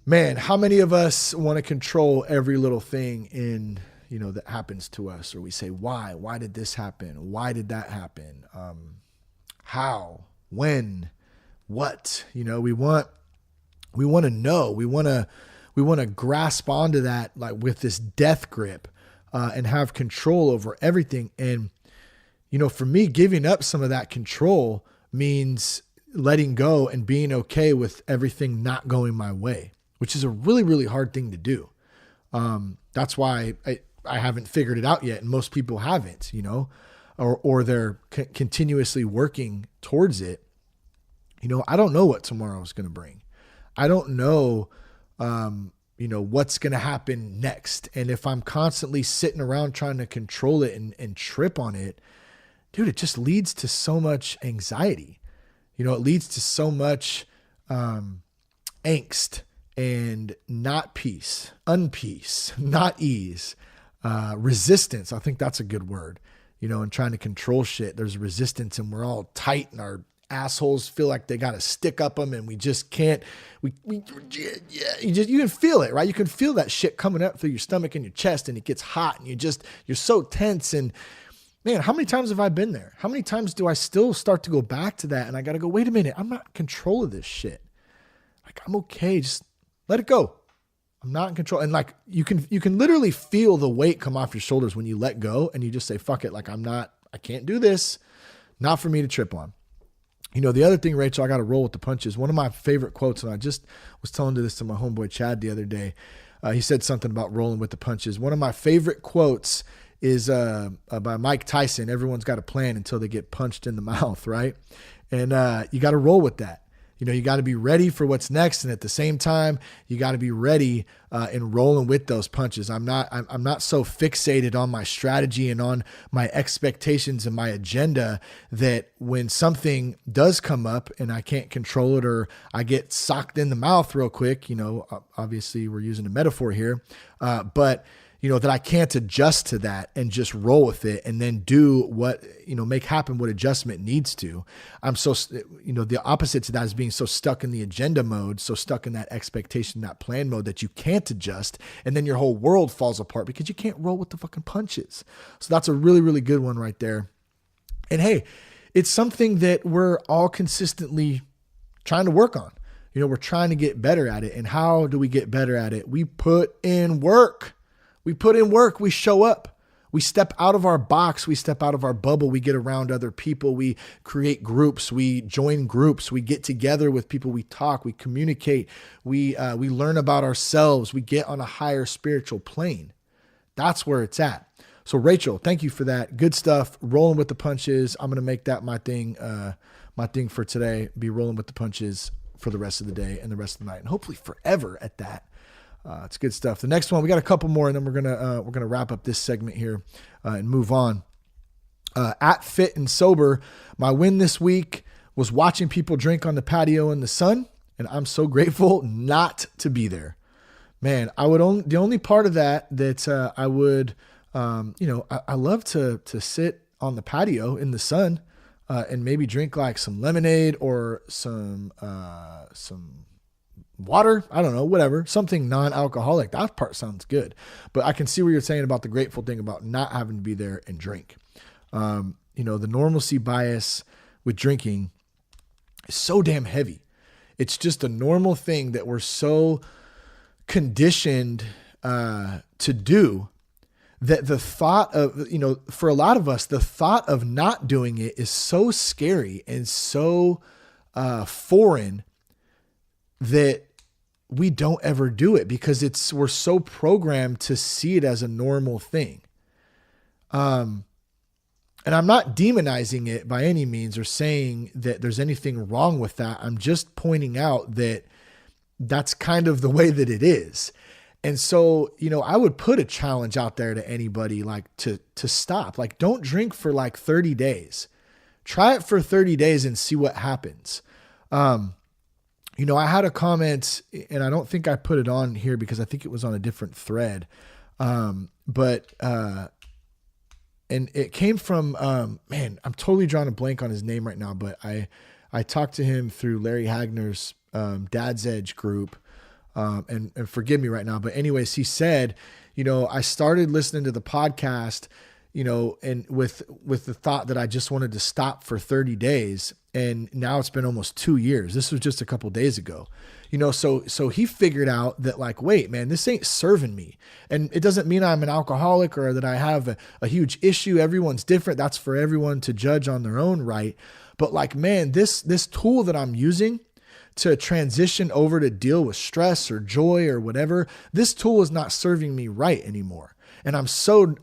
S2: Man, how many of us want to control every little thing in, that happens to us? Or we say, why? Why did this happen? Why did that happen? How? When? What? We want to know. We want to grasp onto that, like, with this death grip, and have control over everything. And, for me, giving up some of that control means letting go and being okay with everything not going my way, which is a really, really hard thing to do. That's why I haven't figured it out yet. And most people haven't, or they're continuously working towards it. I don't know what tomorrow is going to bring. I don't know, what's going to happen next. And if I'm constantly sitting around trying to control it and trip on it, dude, it just leads to so much anxiety. It leads to so much angst and not peace, unpeace, not ease, resistance. I think that's a good word, and trying to control shit. There's resistance, and we're all tight, and our assholes feel like they got to stick up them, and we just can't, you can feel it, right? You can feel that shit coming up through your stomach and your chest, and it gets hot, and you're so tense. And man, how many times have I been there? How many times do I still start to go back to that? And I got to go, wait a minute, I'm not in control of this shit. Like, I'm okay. Just let it go. I'm not in control. And like, you can literally feel the weight come off your shoulders when you let go and you just say, fuck it. Like, I can't do this. Not for me to trip on. The other thing, Rachel, I got to roll with the punches. One of my favorite quotes, and I just was telling this to my homeboy Chad the other day. He said something about rolling with the punches. One of my favorite quotes is by Mike Tyson. Everyone's got a plan until they get punched in the mouth, right? And you got to roll with that. You got to be ready for what's next, and at the same time, you got to be ready and rolling with those punches. I'm not so fixated on my strategy and on my expectations and my agenda that when something does come up and I can't control it, or I get socked in the mouth real quick, obviously we're using a metaphor here, but that I can't adjust to that and just roll with it and then do what, make happen what adjustment needs to. I'm so, the opposite to that is being so stuck in the agenda mode, so stuck in that expectation, that plan mode, that you can't adjust. And then your whole world falls apart because you can't roll with the fucking punches. So that's a really, really good one right there. And hey, it's something that we're all consistently trying to work on. We're trying to get better at it. And how do we get better at it? We put in work. We put in work, we show up, we step out of our box, we step out of our bubble, we get around other people, we create groups, we join groups, we get together with people, we talk, we communicate, we learn about ourselves, we get on a higher spiritual plane. That's where it's at. So Rachel, thank you for that. Good stuff. Rolling with the punches. I'm going to make that my thing for today, be rolling with the punches for the rest of the day and the rest of the night, and hopefully forever at that. It's good stuff. The next one, we got a couple more, and then we're gonna wrap up this segment here and move on. At Fit and Sober, my win this week was watching people drink on the patio in the sun, and I'm so grateful not to be there. Man, the only part of that I would, I love to sit on the patio in the sun. and maybe drink like some lemonade or some water. I don't know, whatever, something non-alcoholic. That part sounds good. But I can see what you're saying about the grateful thing about not having to be there and drink. The normalcy bias with drinking is so damn heavy. It's just a normal thing that we're so conditioned to do that the thought of, for a lot of us, the thought of not doing it is so scary and so foreign that we don't ever do it because we're so programmed to see it as a normal thing. And I'm not demonizing it by any means or saying that there's anything wrong with that. I'm just pointing out that that's kind of the way that it is. And so, I would put a challenge out there to anybody, like to stop, like don't drink for like 30 days, try it for 30 days and see what happens. I had a comment and I don't think I put it on here because I think it was on a different thread. And it came from, I'm totally drawing a blank on his name right now, but I talked to him through Larry Hagner's Dad's Edge group. And forgive me right now, but anyways, he said, I started listening to the podcast, and with the thought that I just wanted to stop for 30 days. And now it's been almost 2 years. This was just a couple days ago, so he figured out that like, wait, man, this ain't serving me. And it doesn't mean I'm an alcoholic or that I have a huge issue. Everyone's different. That's for everyone to judge on their own right. But like, man, this tool that I'm using to transition over to deal with stress or joy or whatever, this tool is not serving me right anymore. And it's so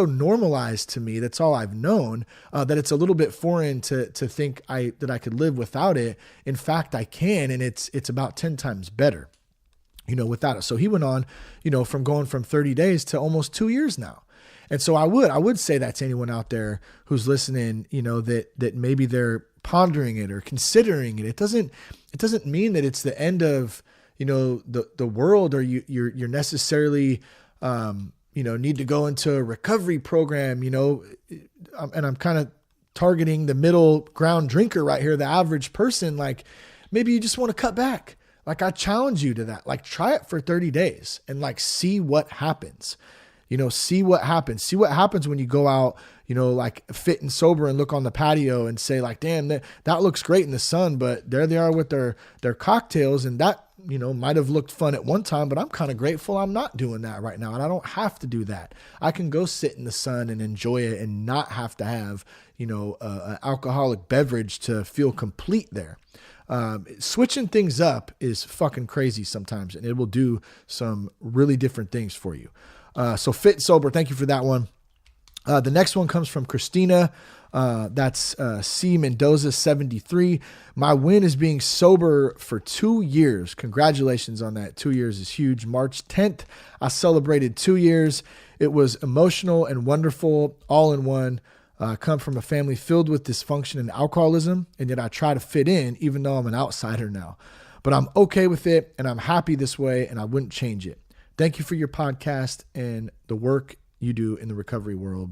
S2: normalized to me. That's all I've known, that it's a little bit foreign to think that I could live without it. In fact, I can. And it's about 10 times better, without it. So he went on, from going from 30 days to almost 2 years now. And so I would say that to anyone out there who's listening, that maybe they're pondering it or considering it. It doesn't mean that it's the end of, the world, or you're necessarily, need to go into a recovery program, and I'm kind of targeting the middle ground drinker right here, the average person. Like maybe you just want to cut back. Like I challenge you to that, like try it for 30 days and like see what happens. See what happens when you go out, like fit and sober and look on the patio and say like, damn, that looks great in the sun, but there they are with their cocktails. And that, might've looked fun at one time, but I'm kind of grateful I'm not doing that right now. And I don't have to do that. I can go sit in the sun and enjoy it and not have to have, an alcoholic beverage to feel complete there. Switching things up is fucking crazy sometimes, and it will do some really different things for you. So fit and sober. Thank you for that one. The next one comes from Christina. That's C Mendoza 73. My win is being sober for 2 years. Congratulations on that. 2 years is huge. March 10th, I celebrated 2 years. It was emotional and wonderful all in one. I come from a family filled with dysfunction and alcoholism, and yet I try to fit in even though I'm an outsider now. But I'm okay with it, and I'm happy this way, and I wouldn't change it. Thank you for your podcast and the work you do in the recovery world.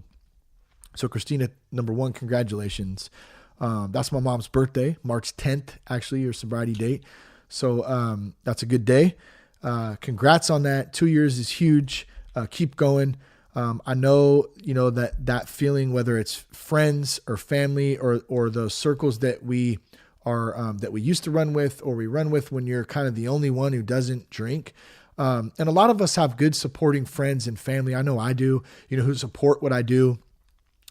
S2: So Christina, number one, congratulations. That's my mom's birthday, March 10th, actually, your sobriety date. So that's a good day. Congrats on that. 2 years is huge. Keep going. I know, that feeling, whether it's friends or family or those circles that we are, that we used to run with, or we run with when you're kind of the only one who doesn't drink. And a lot of us have good supporting friends and family. I know I do, who support what I do.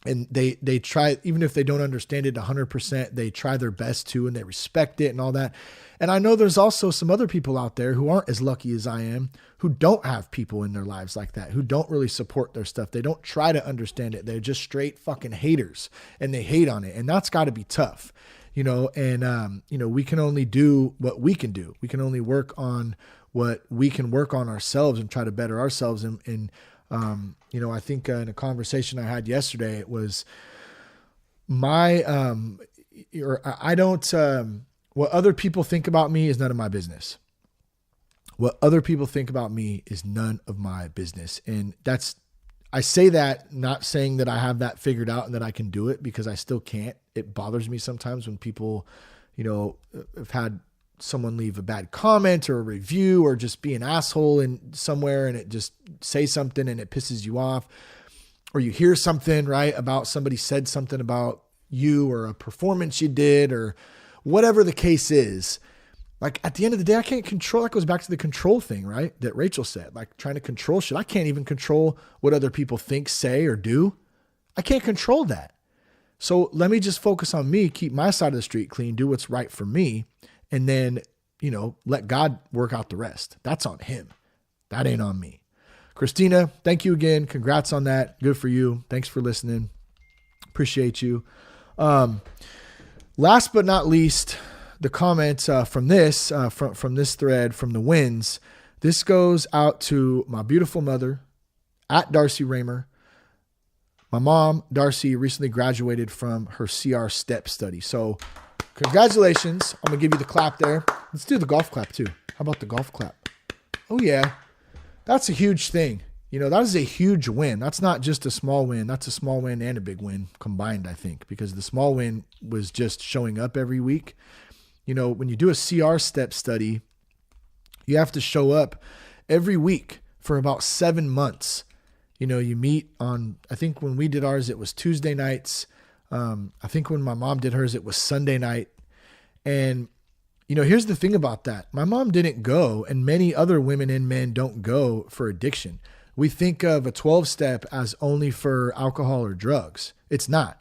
S2: And they try, even if they don't understand it 100%, they try their best to, and they respect it and all that. And I know there's also some other people out there who aren't as lucky as I am, who don't have people in their lives like that, who don't really support their stuff. They don't try to understand it. They're just straight fucking haters, and they hate on it. And that's got to be tough, we can only do what we can do. We can only work on what we can work on ourselves and try to better ourselves. I think in a conversation I had yesterday, it was what other people think about me is none of my business. What other people think about me is none of my business. And I say that not saying that I have that figured out and that I can do it, because I still can't. It bothers me sometimes when people, have had someone leave a bad comment or a review or just be an asshole in somewhere, and it just say something and it pisses you off, or you hear something, right, about somebody said something about you or a performance you did or whatever the case is. Like, at the end of the day, I can't control. That goes back to the control thing, right? That Rachel said, like, trying to control shit. I can't even control what other people think, say, or do. I can't control that. So let me just focus on me, keep my side of the street clean, do what's right for me, and then, let God work out the rest. That's on him. That ain't on me. Christina, thank you again. Congrats on that. Good for you. Thanks for listening. Appreciate you. Last but not least, the comment from this thread from the wins. This goes out to my beautiful mother, at Darcy Raymer. My mom, Darcy, recently graduated from her CR step study. So congratulations. I'm going to give you the clap there. Let's do the golf clap too. How about the golf clap? Oh yeah. That's a huge thing. That is a huge win. That's not just a small win. That's a small win and a big win combined, I think, because the small win was just showing up every week. When you do a CR step study, you have to show up every week for about 7 months. You meet on, I think when we did ours, it was Tuesday nights. I think when my mom did hers, it was Sunday night. And, here's the thing about that. My mom didn't go, and many other women and men don't go for addiction. We think of a 12-step as only for alcohol or drugs. It's not.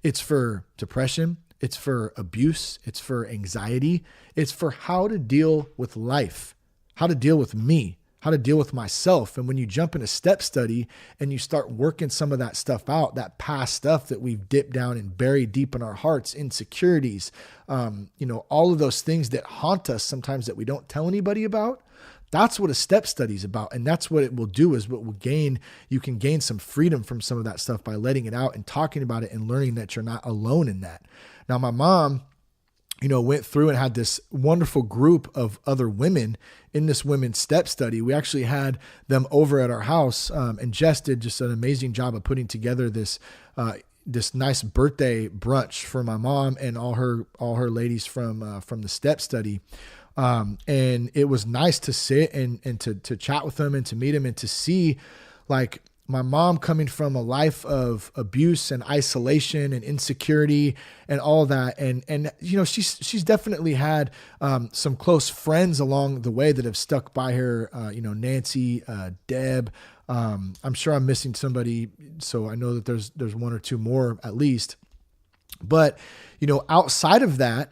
S2: It's for depression. It's for abuse. It's for anxiety. It's for how to deal with life, how to deal with me, how to deal with myself. And when you jump in a step study and you start working some of that stuff out, that past stuff that we've dipped down and buried deep in our hearts, insecurities, all of those things that haunt us sometimes that we don't tell anybody about. That's what a step study is about. And that's what it will do, is what will gain. You can gain some freedom from some of that stuff by letting it out and talking about it and learning that you're not alone in that. Now, my mom, went through and had this wonderful group of other women in this women's step study. We actually had them over at our house, and Jess did just an amazing job of putting together this nice birthday brunch for my mom and all her ladies from the step study. And it was nice to sit and to chat with them and to meet them and to see, like, my mom coming from a life of abuse and isolation and insecurity and all that. And she's definitely had some close friends along the way that have stuck by her, Nancy, Deb. I'm sure I'm missing somebody, so I know that there's one or two more at least. But, outside of that,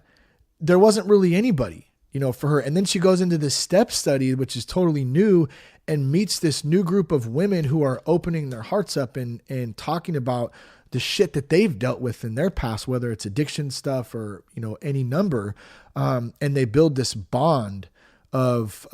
S2: there wasn't really anybody, for her. And then she goes into this step study, which is totally new, and meets this new group of women who are opening their hearts up and talking about the shit that they've dealt with in their past, whether it's addiction stuff or, any number. And they build this bond of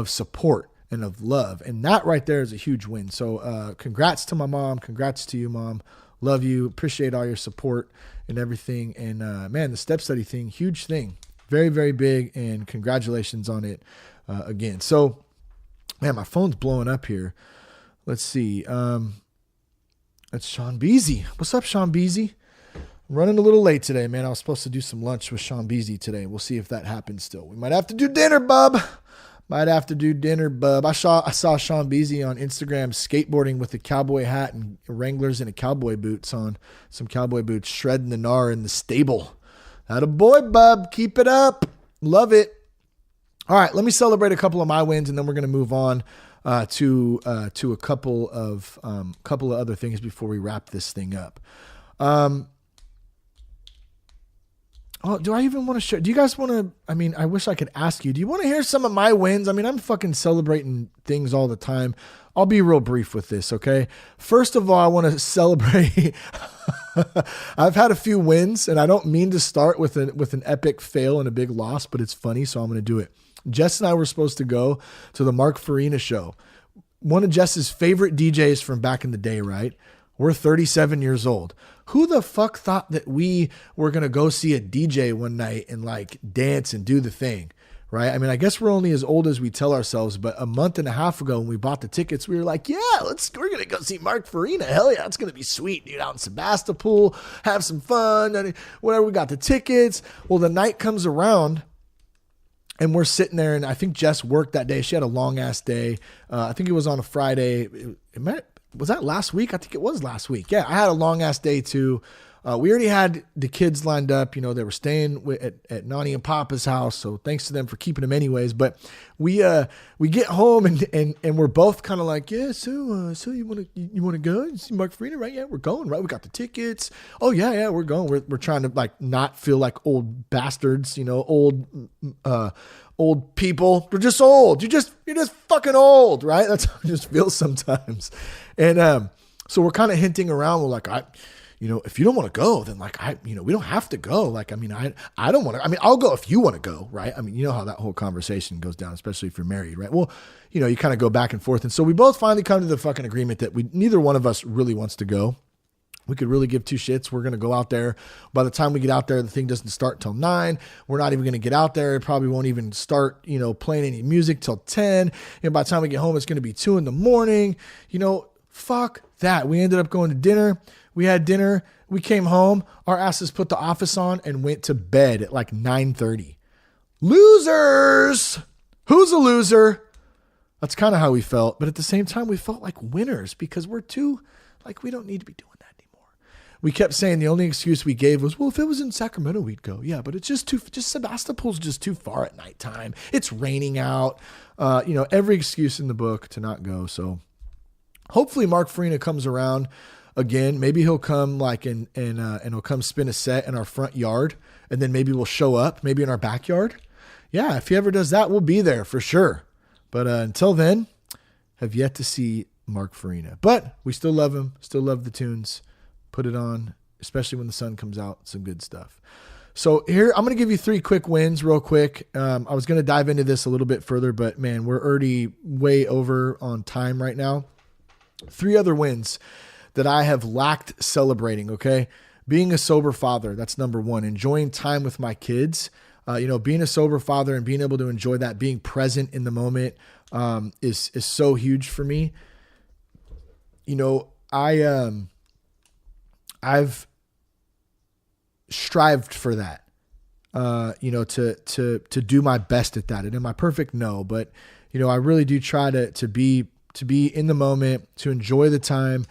S2: support and of love. And that right there is a huge win. So, congrats to my mom. Congrats to you, Mom. Love you. Appreciate all your support and everything. And, man, the step study thing, huge thing, very, very big. And congratulations on it, again. So, man, my phone's blowing up here. Let's see. That's Sean Beasy. What's up, Sean Beasy? Running a little late today, man. I was supposed to do some lunch with Sean Beasy today. We'll see if that happens still. We might have to do dinner, bub. I saw Sean Beasy on Instagram skateboarding with a cowboy hat and Wranglers and cowboy boots on. Some cowboy boots, shredding the gnar in the stable. Atta boy, bub. Keep it up. Love it. All right, let me celebrate a couple of my wins, and then we're going to move on to a couple of other things before we wrap this thing up. Do I even want to share? Do you guys want to? I mean, I wish I could ask you. Do you want to hear some of my wins? I mean, I'm fucking celebrating things all the time. I'll be real brief with this, okay? First of all, I want to celebrate. I've had a few wins, and I don't mean to start with an epic fail and a big loss, but it's funny, so I'm going to do it. Jess and I were supposed to go to the Mark Farina show. One of Jess's favorite DJs from back in the day, right? We're 37 years old. Who the fuck thought that we were going to go see a DJ one night and like dance and do the thing, right? I mean, I guess we're only as old as we tell ourselves, but a month and a half ago when we bought the tickets, we were like, yeah, we're going to go see Mark Farina. Hell yeah, it's going to be sweet, dude, out in Sebastopol, have some fun, and whatever. We got the tickets. Well, the night comes around and we're sitting there, and I think Jess worked that day. She had a long ass day. I think it was on a Friday. Was that last week? I think it was last week. Yeah, I had a long ass day too. We already had the kids lined up. You know, they were staying at Nani and Papa's house. So thanks to them for keeping them anyways. But we get home and we're both kind of like, yeah, so you want to go and see Mark Farina, right? Yeah, we're going, right? We got the tickets. Oh yeah, we're going. We're trying to like not feel like old bastards, you know, old people. We're just old. You're just fucking old, right? That's how it just feels sometimes. And so we're kind of hinting around. We're like, if you don't want to go, then like, we don't have to go. Like, I mean, I don't want to, I mean, I'll go if you want to go. Right. I mean, you know how that whole conversation goes down, especially if you're married, right? Well, you kind of go back and forth. And so we both finally come to the fucking agreement that neither one of us really wants to go. We could really give two shits. We're going to go out there. By the time we get out there, the thing doesn't start till 9. We're not even going to get out there. It probably won't even start, playing any music till 10. And by the time we get home, it's going to be 2 a.m. Fuck that. We ended up going to dinner. We had dinner. We came home. Our asses put the Office on and went to bed at like 9:30. Losers. Who's a loser? That's kind of how we felt. But at the same time, we felt like winners because we don't need to be doing that anymore. We kept saying the only excuse we gave was, well, if it was in Sacramento, we'd go. Yeah, but it's just Sebastopol's just too far at nighttime. It's raining out. Every excuse in the book to not go. So hopefully Mark Farina comes around again. Maybe he'll come and he'll come spin a set in our front yard, and then maybe we'll show up maybe in our backyard. Yeah, if he ever does that, we'll be there for sure. But until then, have yet to see Mark Farina. But we still love him, still love the tunes. Put it on, especially when the sun comes out. Some good stuff. So here, I'm going to give you 3 quick wins real quick. I was going to dive into this a little bit further, but man, we're already way over on time right now. 3 other wins that I have lacked celebrating, okay? Being a sober father, that's number 1. Enjoying time with my kids. Being a sober father and being able to enjoy that, being present in the moment is so huge for me. I've strived for that, to do my best at that. And am I perfect? No, but I really do try to be in the moment, to enjoy the time,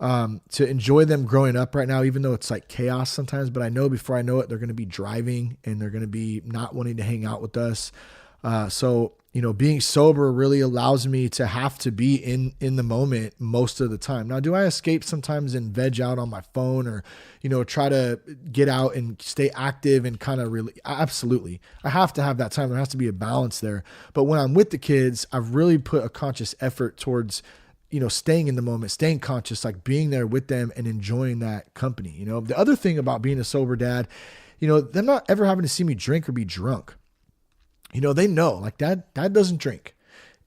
S2: to enjoy them growing up right now, even though it's like chaos sometimes, but I know before I know it, they're going to be driving and they're going to be not wanting to hang out with us. So being sober really allows me to have to be in the moment most of the time. Now, do I escape sometimes and veg out on my phone or, try to get out and stay active and kind of really, absolutely. I have to have that time. There has to be a balance there. But when I'm with the kids, I've really put a conscious effort towards, staying in the moment, staying conscious, like being there with them and enjoying that company. The other thing about being a sober dad, them not ever having to see me drink or be drunk. They know like dad doesn't drink,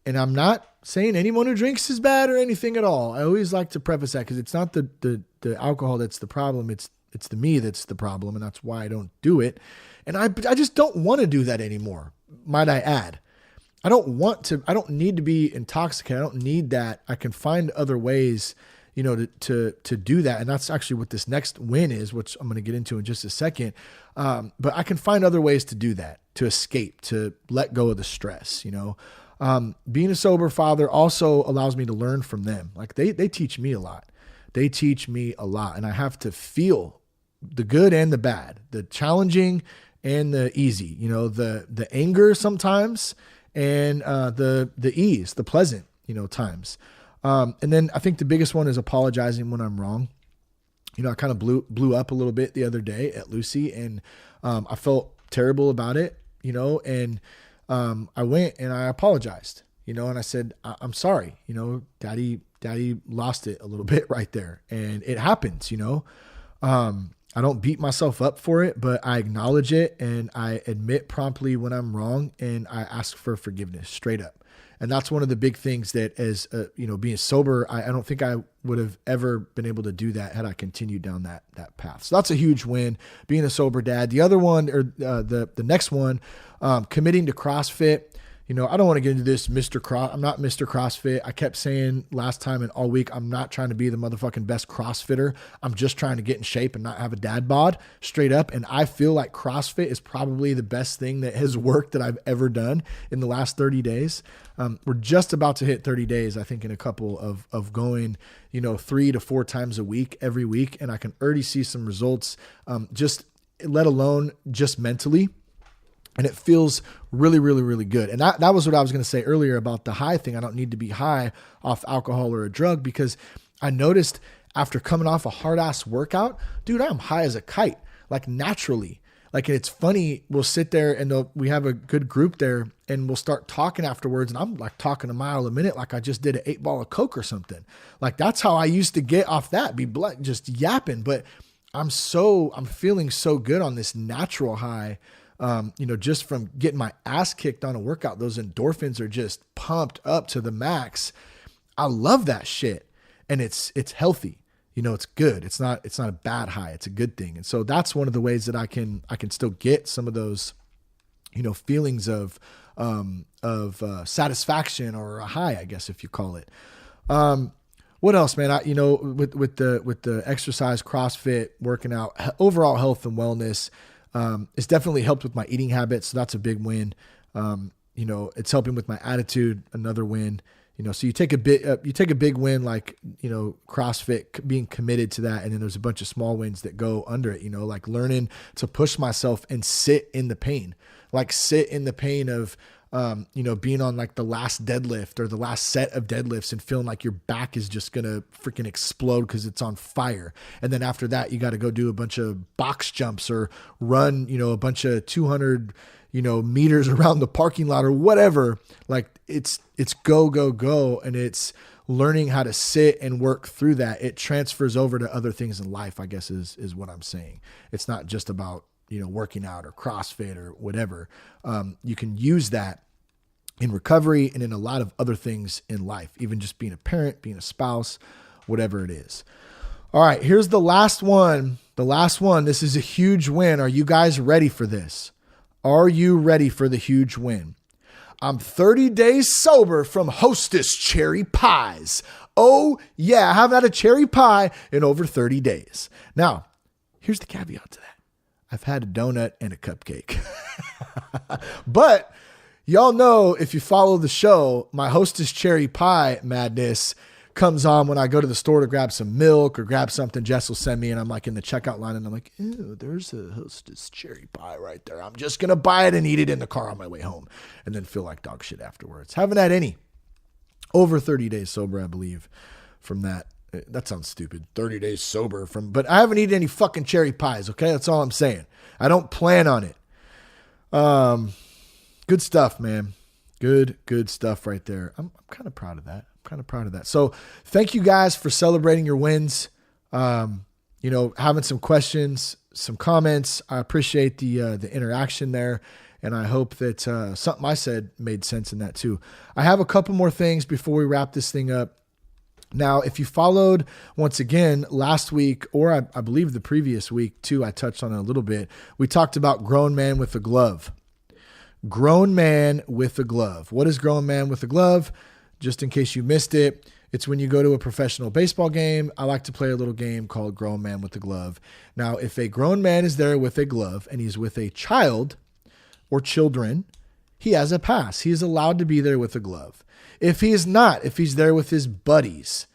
S2: and I'm not saying anyone who drinks is bad or anything at all. I always like to preface that because it's not the alcohol that's the problem. It's the me that's the problem. And that's why I don't do it. And I just don't want to do that anymore. Might I add, I don't need to be intoxicated. I don't need that. I can find other ways, to do that. And that's actually what this next win is, which I'm going to get into in just a second. But I can find other ways to do that, to escape, to let go of the stress, being a sober father also allows me to learn from them. Like they teach me a lot. They teach me a lot, and I have to feel the good and the bad, the challenging and the easy, the anger sometimes and, the ease, the pleasant, times. And then I think the biggest one is apologizing when I'm wrong. I kind of blew up a little bit the other day at Lucy, and I felt terrible about it, and I went and I apologized, and I said, I'm sorry, daddy lost it a little bit right there. And it happens, I don't beat myself up for it, but I acknowledge it and I admit promptly when I'm wrong and I ask for forgiveness straight up. And that's one of the big things that as, being sober, I don't think I would have ever been able to do that had I continued down that path. So that's a huge win, being a sober dad. The other one, or the next one, committing to CrossFit. I don't want to get into this, I'm not Mr. CrossFit. I kept saying last time and all week, I'm not trying to be the motherfucking best CrossFitter. I'm just trying to get in shape and not have a dad bod, straight up. And I feel like CrossFit is probably the best thing that has worked that I've ever done in the last 30 days. We're just about to hit 30 days, I think, in a couple of going, 3 to 4 times a week, every week. And I can already see some results, just let alone just mentally. And it feels really, really, really good. And that was what I was going to say earlier about the high thing. I don't need to be high off alcohol or a drug, because I noticed after coming off a hard ass workout, dude, I'm high as a kite, like naturally. Like, it's funny. We'll sit there and we have a good group there and we'll start talking afterwards. And I'm like talking a mile a minute, like I just did an 8 ball of Coke or something. Like, that's how I used to get off that, be just yapping. But I'm feeling so good on this natural high. Just from getting my ass kicked on a workout, those endorphins are just pumped up to the max. I love that shit. And it's healthy. It's good. It's not a bad high. It's a good thing. And so that's one of the ways that I can still get some of those, feelings of satisfaction or a high, I guess, if you call it. What else, man? With the exercise, CrossFit, working out, overall health and wellness, it's definitely helped with my eating habits. So that's a big win. It's helping with my attitude, another win. So you take a big win, like, CrossFit, being committed to that. And then there's a bunch of small wins that go under it, like learning to push myself and sit in the pain of, being on like the last deadlift or the last set of deadlifts and feeling like your back is just going to freaking explode because it's on fire. And then after that, you got to go do a bunch of box jumps or run, a bunch of 200, meters around the parking lot or whatever. Like, it's go, go, go. And it's learning how to sit and work through that. It transfers over to other things in life, I guess is what I'm saying. It's not just about, working out or CrossFit or whatever. You can use that in recovery and in a lot of other things in life, even just being a parent, being a spouse, whatever it is. All right, here's the last one. This is a huge win. Are you guys ready for this? Are you ready for the huge win? I'm 30 days sober from Hostess cherry pies. Oh yeah, I haven't had a cherry pie in over 30 days. Now, here's the caveat to that. I've had a donut and a cupcake. But y'all know, if you follow the show, my Hostess cherry pie madness comes on when I go to the store to grab some milk or grab something Jess will send me, and I'm like in the checkout line and I'm like, ew, there's a Hostess cherry pie right there. I'm just going to buy it and eat it in the car on my way home and then feel like dog shit afterwards. Haven't had any. Over 30 days sober, I believe, from that. That sounds stupid. 30 days sober but I haven't eaten any fucking cherry pies. Okay. That's all I'm saying. I don't plan on it. Good stuff, man. Good stuff right there. I'm kind of proud of that. So thank you guys for celebrating your wins. Having some questions, some comments. I appreciate the interaction there. And I hope that something I said made sense in that too. I have a couple more things before we wrap this thing up. Now, if you followed, once again, last week, or I believe the previous week too, I touched on it a little bit. We talked about grown man with a glove. Grown man with a glove. What is grown man with a glove? Just in case you missed it, it's when you go to a professional baseball game. I like to play a little game called grown man with a glove. Now, if a grown man is there with a glove and he's with a child or children, he has a pass. He is allowed to be there with a glove. If he is not, if he's there with his buddies,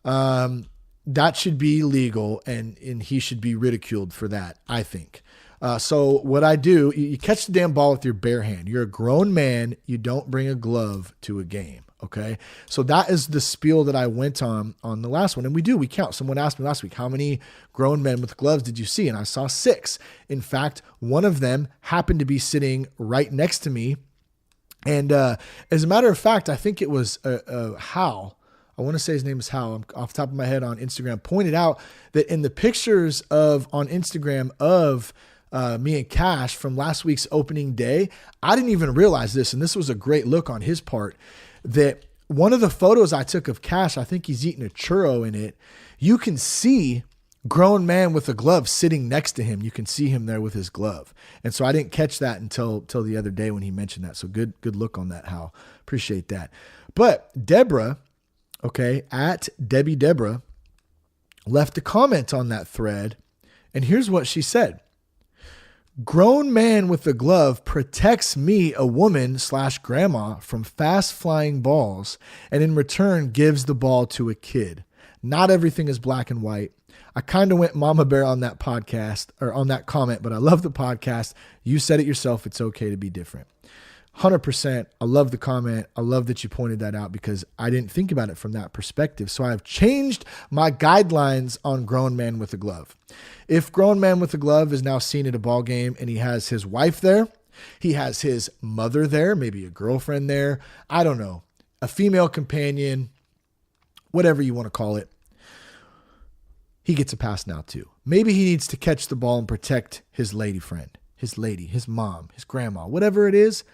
S2: that should be legal and he should be ridiculed for that, I think. So what I do, you catch the damn ball with your bare hand. You're a grown man. You don't bring a glove to a game. Okay. So that is the spiel that I went on the last one. And we count. Someone asked me last week, how many grown men with gloves did you see? And I saw 6. In fact, one of them happened to be sitting right next to me. And as a matter of fact, I think it was Hal. I want to say his name is Hal, I'm off the top of my head, on Instagram, pointed out that in the pictures on Instagram of me and Cash from last week's opening day, I didn't even realize this, and this was a great look on his part, that one of the photos I took of Cash, I think he's eating a churro in it. You can see grown man with a glove sitting next to him. You can see him there with his glove. And so I didn't catch that until the other day when he mentioned that. So good look on that, Hal. Appreciate that. But Deborah, okay, at Debbie Deborah, left a comment on that thread. And here's what she said. Grown man with a glove protects me, a woman / grandma, from fast flying balls, and in return gives the ball to a kid. Not everything is black and white. I kind of went mama bear on that podcast or on that comment, but I love the podcast. You said it yourself. It's okay to be different. 100%. I love the comment. I love that you pointed that out because I didn't think about it from that perspective. So I've changed my guidelines on grown man with a glove. If grown man with a glove is now seen at a ball game and he has his wife there, he has his mother there, maybe a girlfriend there, I don't know, a female companion, whatever you want to call it, he gets a pass now too. Maybe he needs to catch the ball and protect his lady friend, his lady, his mom, his grandma, whatever it is,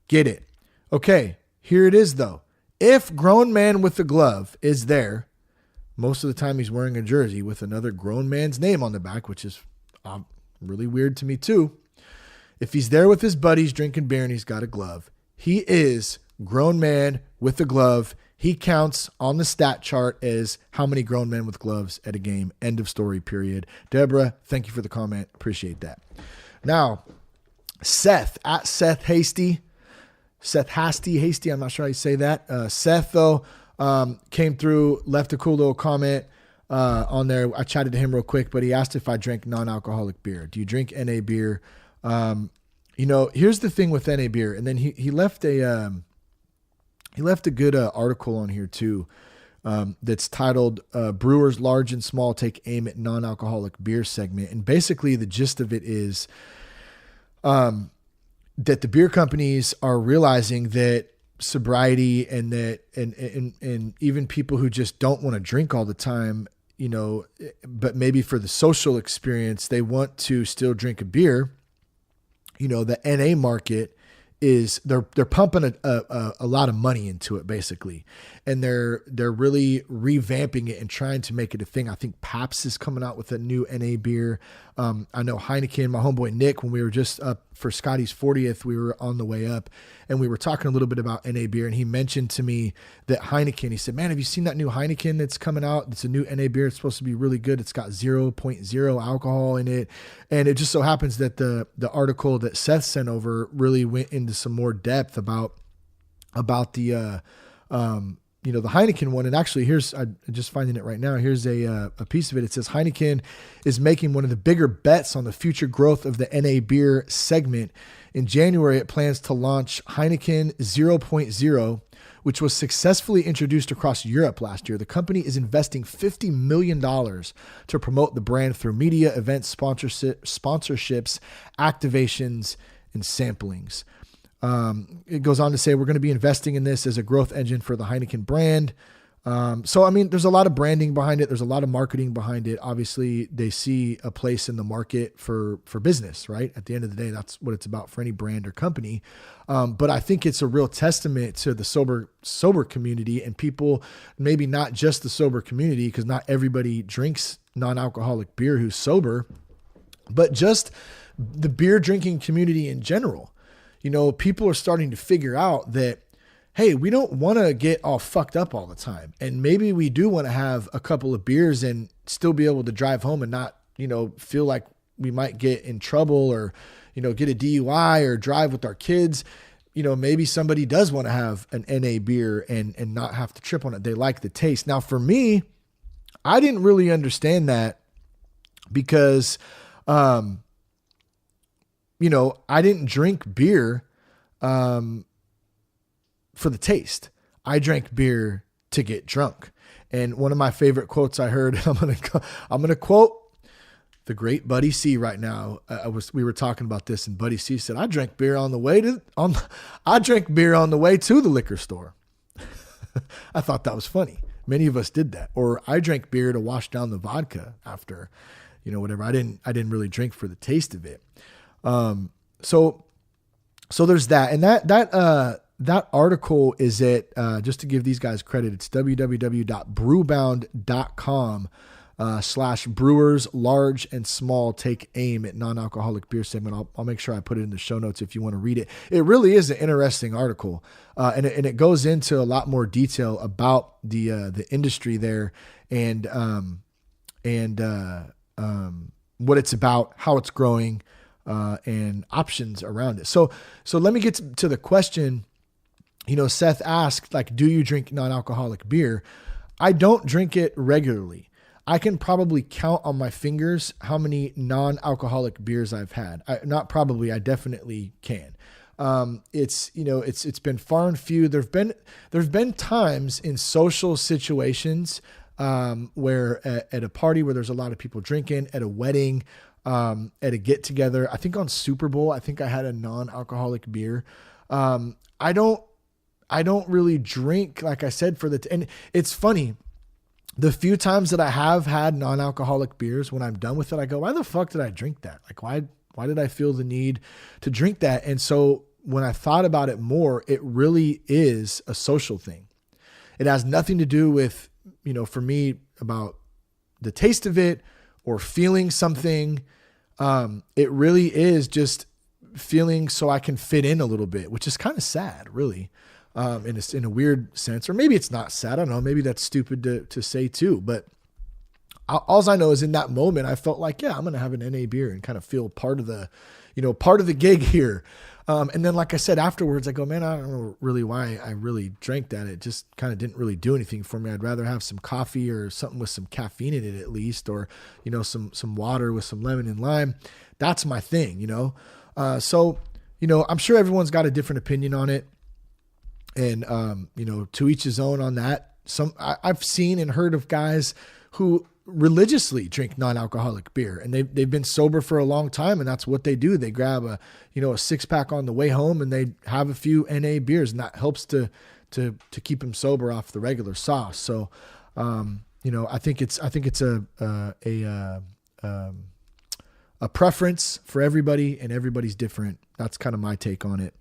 S2: get it. Okay, here it is though. If grown man with the glove is there, most of the time he's wearing a jersey with another grown man's name on the back, which is really weird to me too. If he's there with his buddies drinking beer and he's got a glove, he is grown man with a glove. He counts on the stat chart as how many grown men with gloves at a game. End of story, period. Deborah, thank you for the comment. Appreciate that. Now, Seth, at Seth Hasty, I'm not sure how you say that. Seth, though, came through, left a cool little comment on there. I chatted to him real quick, but he asked if I drank non-alcoholic beer. Do you drink NA beer? Here's the thing with NA beer. And then he left a good article on here too, that's titled Brewers Large and Small Take Aim at Non-Alcoholic Beer segment. And basically the gist of it is that the beer companies are realizing that sobriety and that and even people who just don't want to drink all the time, but maybe for the social experience, they want to still drink a beer. The NA market is they're pumping a lot of money into it basically. And they're really revamping it and trying to make it a thing. I think Pabst is coming out with a new NA beer. I know Heineken, my homeboy Nick, when we were just up for Scotty's 40th, we were on the way up and we were talking a little bit about NA beer. And he mentioned to me that Heineken, he said, man, have you seen that new Heineken that's coming out? It's a new NA beer. It's supposed to be really good. It's got 0.0 alcohol in it. And it just so happens that the article that Seth sent over really went into some more depth about the, the Heineken one. And actually I'm just finding it right now. Here's a piece of it. It says Heineken is making one of the bigger bets on the future growth of the NA beer segment. In January, it plans to launch Heineken 0.0, which was successfully introduced across Europe last year. The company is investing $50 million to promote the brand through media, events, sponsorships, activations, and samplings. It goes on to say, we're going to be investing in this as a growth engine for the Heineken brand. There's a lot of branding behind it. There's a lot of marketing behind it. Obviously they see a place in the market for business, right? At the end of the day, that's what it's about for any brand or company. But I think it's a real testament to the sober community and people, maybe not just the sober community, because not everybody drinks non-alcoholic beer who's sober, but just the beer drinking community in general. People are starting to figure out that, hey, we don't want to get all fucked up all the time. And maybe we do want to have a couple of beers and still be able to drive home and not, feel like we might get in trouble or, get a DUI or drive with our kids. Maybe somebody does want to have an NA beer and not have to trip on it. They like the taste. Now for me, I didn't really understand that because, I didn't drink beer for the taste. I drank beer to get drunk. And one of my favorite quotes I heard, I'm going to quote the great Buddy C right now. We were talking about this and Buddy C said, I drank beer on the way to the liquor store. I thought that was funny Many of us did that. Or I drank beer to wash down the vodka after, whatever. I didn't really drink for the taste of it. So there's that. And that article is just to give these guys credit, it's www.brewbound.com /brewers large and small take aim at non-alcoholic beer segment. I'll make sure I put it in the show notes if you want to read it. It really is an interesting article. And it goes into a lot more detail about the industry there and what it's about, how it's growing, and options around it. So let me get to the question. Seth asked, do you drink non-alcoholic beer? I don't drink it regularly. I can probably count on my fingers how many non-alcoholic beers I've had. I definitely can. It's been far and few. There've been times in social situations, where at a party where there's a lot of people drinking, at a wedding, at a get together, I think on Super Bowl, I think I had a non-alcoholic beer. I don't really drink, like I said, and it's funny. The few times that I have had non-alcoholic beers, when I'm done with it, I go, why the fuck did I drink that? Why did I feel the need to drink that? And so when I thought about it more, it really is a social thing. It has nothing to do with, for me, about the taste of it or feeling something. It really is just feeling so I can fit in a little bit, which is kind of sad, really. In a weird sense, or maybe it's not sad. I don't know. Maybe that's stupid to say too, but all I know is in that moment, I felt like, yeah, I'm going to have an NA beer and kind of feel part of the gig here. And then, like I said, afterwards I go, man, I don't know really why I really drank that. It just kind of didn't really do anything for me. I'd rather have some coffee or something with some caffeine in it at least, or, some water with some lemon and lime. That's my thing, So, I'm sure everyone's got a different opinion on it. And, to each his own on that. I've seen and heard of guys who religiously drink non-alcoholic beer, and they've been sober for a long time, and that's what they do. They grab a 6-pack on the way home, and they have a few NA beers, and that helps to keep them sober off the regular sauce. So, I think it's a preference for everybody, and everybody's different. That's kind of my take on it.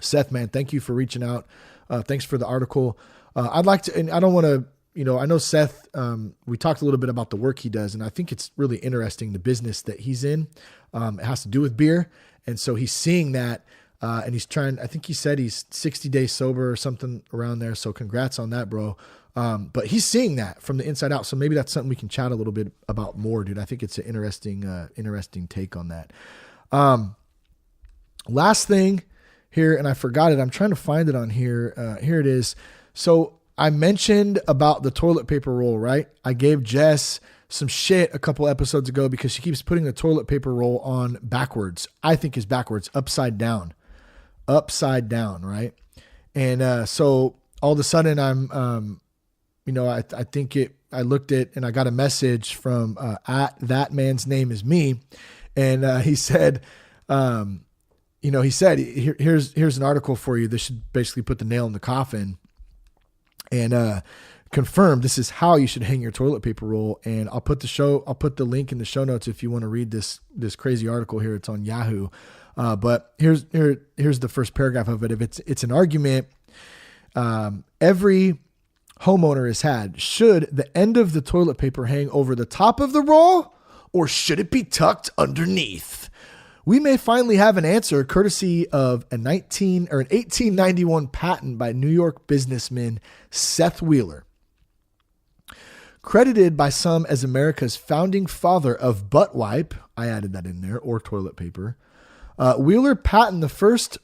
S2: Seth, man, thank you for reaching out. Thanks for the article. I'd like to, and I don't want to, I know Seth, we talked a little bit about the work he does, and I think it's really interesting, the business that he's in. It has to do with beer. And so he's seeing that, and he's trying, I think he said he's 60 days sober or something around there. So congrats on that, bro. But he's seeing that from the inside out. So maybe that's something we can chat a little bit about more, dude. I think it's an interesting take on that. Last thing here, and I forgot it. I'm trying to find it on here. Here it is. So I mentioned about the toilet paper roll, right? I gave Jess some shit a couple episodes ago because she keeps putting the toilet paper roll on backwards. I think is backwards, upside down, right? And so all of a sudden I'm, I think I looked at, and I got a message from at that man's name is me. And he said, here's an article for you. This should basically put the nail in the coffin and confirm this is how you should hang your toilet paper roll. And I'll put the link in the show notes if you want to read this crazy article here. It's on Yahoo. But here's the first paragraph of it. If it's an argument, every homeowner has had. Should the end of the toilet paper hang over the top of the roll, or should it be tucked underneath? We may finally have an answer courtesy of an 1891 patent by New York businessman Seth Wheeler. Credited by some as America's founding father of butt wipe, I added that in there, or toilet paper. Wheeler patented the first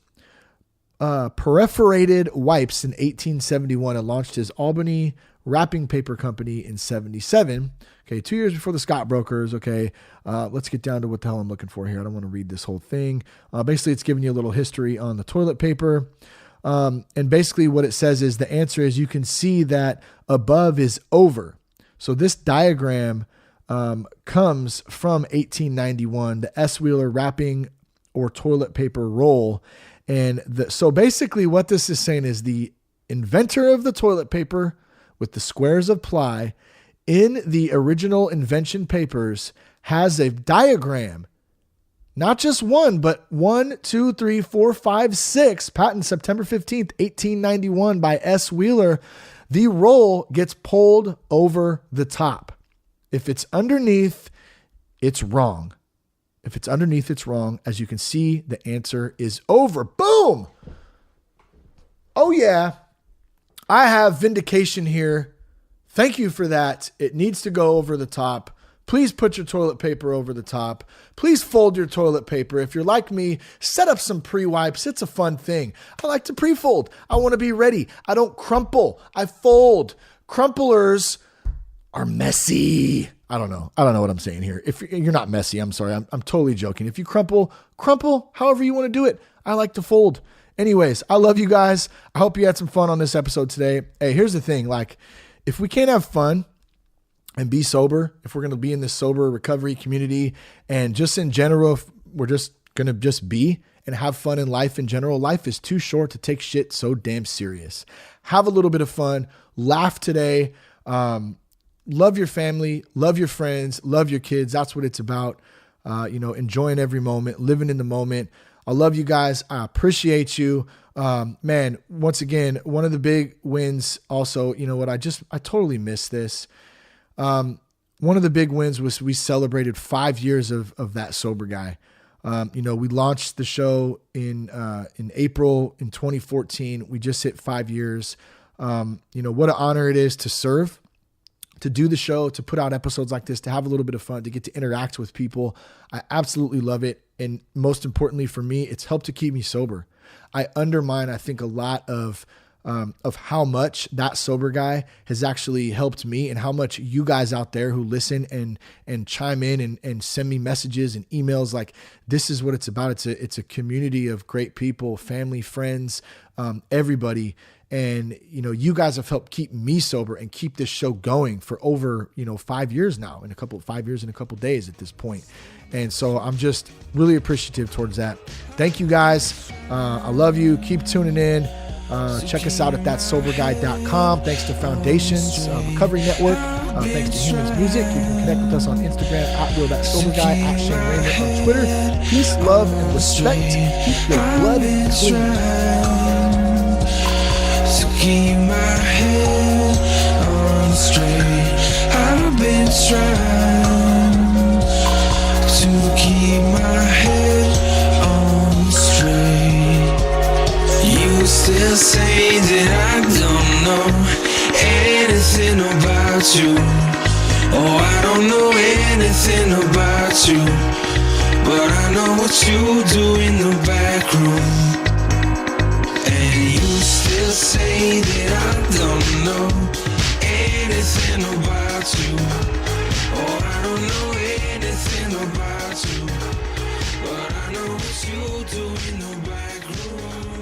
S2: perforated wipes in 1871 and launched his Albany wrapping paper company in 1977. Okay, 2 years before the Scott Brokers. Okay, let's get down to what the hell I'm looking for here. I don't want to read this whole thing. Basically, it's giving you a little history on the toilet paper. And basically what it says is the answer is you can see that above is over. So this diagram comes from 1891, the S. Wheeler wrapping or toilet paper roll. And so basically what this is saying is the inventor of the toilet paper with the squares of ply in the original invention papers has a diagram. Not just one, but 1, 2, 3, 4, 5, 6. Patent September 15th, 1891 by S. Wheeler. The roll gets pulled over the top. If it's underneath, it's wrong. If it's underneath, it's wrong. As you can see, the answer is over. Boom! Oh yeah, I have vindication here. Thank you for that. It needs to go over the top. Please put your toilet paper over the top. Please fold your toilet paper. If you're like me, set up some pre-wipes. It's a fun thing. I like to pre-fold. I want to be ready. I don't crumple. I fold. Crumplers are messy. I don't know what I'm saying here. If you're not messy, I'm sorry. I'm totally joking. If you crumple however you want to do it. I like to fold. Anyways, I love you guys. I hope you had some fun on this episode today. Hey, here's the thing. Like, if we can't have fun and be sober, if we're going to be in this sober recovery community and just in general, if we're just going to just be and have fun in life in general, life is too short to take shit so damn serious. Have a little bit of fun. Laugh today. Love your family, love your friends, love your kids. That's what it's about. Enjoying every moment, living in the moment. I love you guys. I appreciate you. Man, once again, one of the big wins also, you know what? I totally missed this. One of the big wins was we celebrated 5 years of that sober guy. We launched the show in April in 2014. We just hit 5 years. What an honor it is to serve, to do the show, to put out episodes like this, to have a little bit of fun, to get to interact with people. I absolutely love it. And most importantly for me, it's helped to keep me sober. I think a lot of how much that sober guy has actually helped me and how much you guys out there who listen and chime in and send me messages and emails. Like, this is what it's about. It's a community of great people, family, friends, everybody. And, you guys have helped keep me sober and keep this show going for over, 5 years now, 5 years and a couple days at this point. And so I'm just really appreciative towards that. Thank you guys. I love you. Keep tuning in. Check us out at thatsoberguy.com. Thanks to Foundations Recovery Network. Thanks to Humans Music. You can connect with us on Instagram at RealThatSoberGuy, at Shane Raymond on Twitter. Peace, love, and respect. Keep your blood clean.
S3: Keep my head on straight. I've been trying to keep my head on straight. You still say that I don't know anything about you. Oh, I don't know anything about you, but I know what you do in the back room. Say that I don't know anything about you. Oh, I don't know anything about you, but I know what you do in the back room.